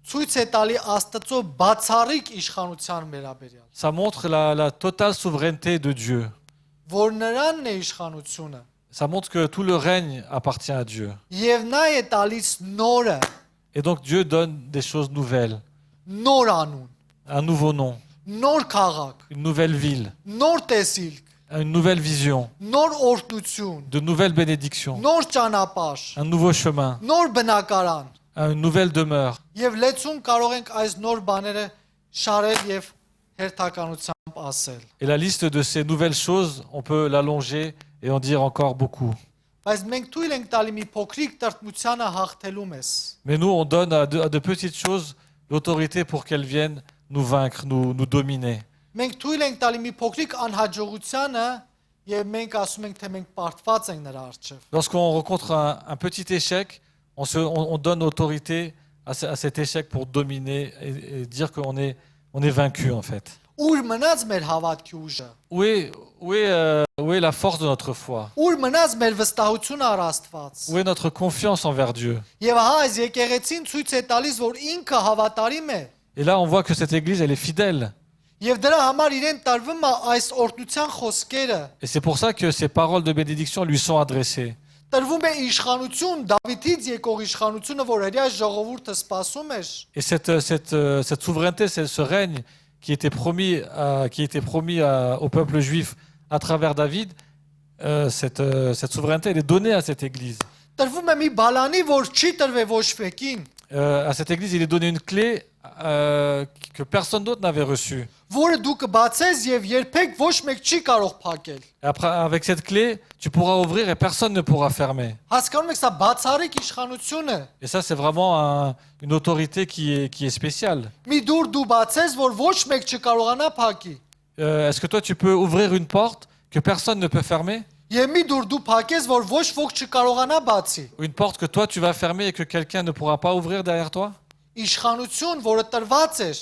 ցույց է տալի Աստծո բացառիկ իշխանության վերաբերյալ, ça montre la totale souveraineté de Dieu. որ նրանն է իշխանությունը Ça montre que tout le règne appartient à Dieu. եւ նա է տալիս նորը, Et donc Dieu donne des choses nouvelles, նոր անուն, un nouveau nom, նոր քաղաք, une nouvelle ville, նոր տեսիլք, une nouvelle vision, նոր օրհնություն, de nouvelles bénédictions, նոր ճանապարհ, un nouveau chemin, նոր բնակարան une nouvelle demeure. եւ լեցուն կարող ենք այս նոր բաները շարել եւ հերթականությամբ ասել։ Et la liste de ces nouvelles choses, on peut l'allonger et en dire encore beaucoup. Բայց մենք թույլ ենք տալի մի փոքրիկ տրտմությանը հաղթելու մեզ։ Mais nous, on donne à de petites choses l'autorité pour qu'elles viennent nous vaincre, nous dominer. Մենք թույլ ենք տալի մի փոքրիկ անհաջողությանը եւ մենք ասում ենք, թե մենք պարտված ենք նրա առջև։ Lorsqu'on rencontre un petit échec, on donne autorité à cet échec pour dominer et dire qu'on est vaincu en fait. Ուր մնաց մեր հավատքի ուժը։ Où est la force de notre foi? Ուր մնաց մեր վստահությունը առ Աստված։ Où est notre confiance envers Dieu? Եվ ահա այս եկեղեցին ցույց է տալիս, որ ինքը հավատարիմ է։ Et là, on voit que cette église, elle est fidèle. Եվ դրա համար իրեն տրվում է այս օրհնության խոսքերը։ Et c'est pour ça que ces paroles de bénédiction lui sont adressées. Տրվում է իշխանություն, Դավիթից եկող իշխանությունը, որ հրյա ժողովուրդը սպասում էր։ Et cette souveraineté, ce règne qui était promis au peuple juif à travers David, cette souveraineté, elle est donnée à cette église. Տրվում է մի բալանի, որ չի տրվե ոչ մեկին, À cette église, il est donné une clé que personne d'autre n'avait reçue. որը դու կբացես եւ երբեք ոչ մեկ չի կարող փակել։ Et après, avec cette clé, tu pourras ouvrir et personne ne pourra fermer. Հասկանում եք, սա բացառիկ իշխանություն է։ Et ça, c'est vraiment une autorité qui est spéciale. Մի դուր դու բացես, որ ոչ մեկ չկարողանա փակի։ Est-ce que toi, tu peux ouvrir une porte que personne ne peut fermer, Եվ մի դուր դու փակես, որ ոչ ոք չկարողանա բացի։ ou une porte que toi tu vas fermer et que quelqu'un ne pourra pas ouvrir derrière toi. Իշխանություն, որը տրված էր,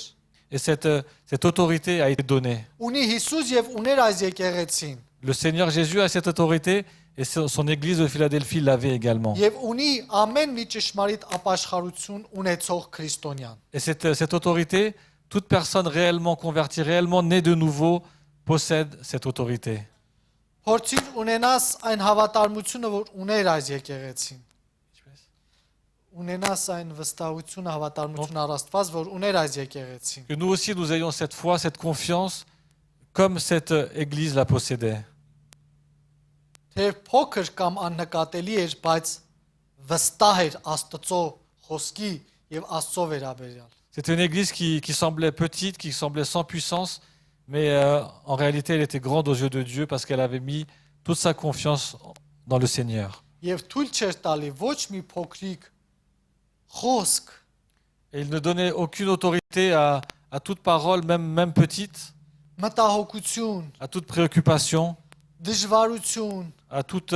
Et cette autorité a été donnée. ունի Հիսուս եւ ուներ այս եկեղեցին։ Le Seigneur Jésus a cette autorité et son église de Philadelphie l'avait également. Եվ ունի ամեն մի ճշմարիտ ապաշխարություն ունեցող քրիստոնյան։ Et cette autorité, toute personne réellement convertie, réellement née de nouveau, possède cette autorité. Փորձիր ունենաս այն հավատարմությունը, որ ուներ այս եկեղեցին։ Ունենաս այն վստահությունը, հավատարմությունը առ Աստված, որ ուներ այս եկեղեցին։ Que nous aussi, nous ayons cette foi, cette confiance, comme cette église la possédait. Թե փոքր կամ աննկատելի էր, բայց վստահ էր Աստծո խոսքի եւ Աստծո վերաբերյալ։ C'était une église qui semblait petite, qui semblait sans puissance, mais en réalité, elle était grande aux yeux de Dieu parce qu'elle avait mis toute sa confiance dans le Seigneur. Եվ թույլ չէր տալի ոչ մի փոքրիկ խոսք, Et il ne donnait aucune autorité à toute parole, même petite, մտահոգություն, à toute préoccupation, դժվարություն, à toute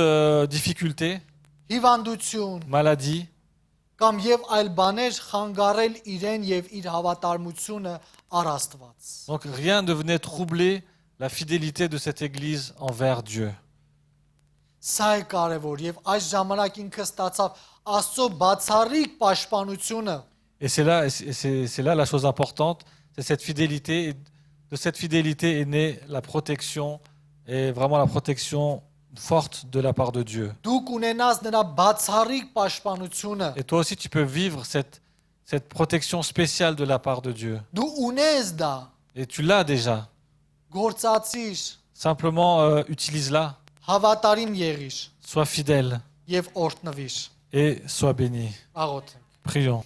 difficulté, հիվանդություն maladie, կամ եւ այլ բաներ խանգարել իրեն եւ իր հավատարմությունը առ Աստված։ Donc rien ne venait troubler la fidélité de cette église envers Dieu. Սա է կարևոր եւ այս ժամանակ ինքը ստացավ Աստծո բացառիկ պաշտպանությունը։ Et c'est là la chose importante, c'est cette fidélité. Et de cette fidélité est née la protection, et vraiment la protection forte de la part de Dieu. Դուք ունենաս նրա բացառիկ պաշտպանությունը։ Et toi aussi, tu peux vivre cette protection spéciale de la part de Dieu. Դու ունես դա, Et tu l'as déjà. գործածիր, Simplement, utilise-la. հավատարիմ եղիր Sois fidèle եւ օրհնվիր։ et sois béni. Աղոթենք։ Prions.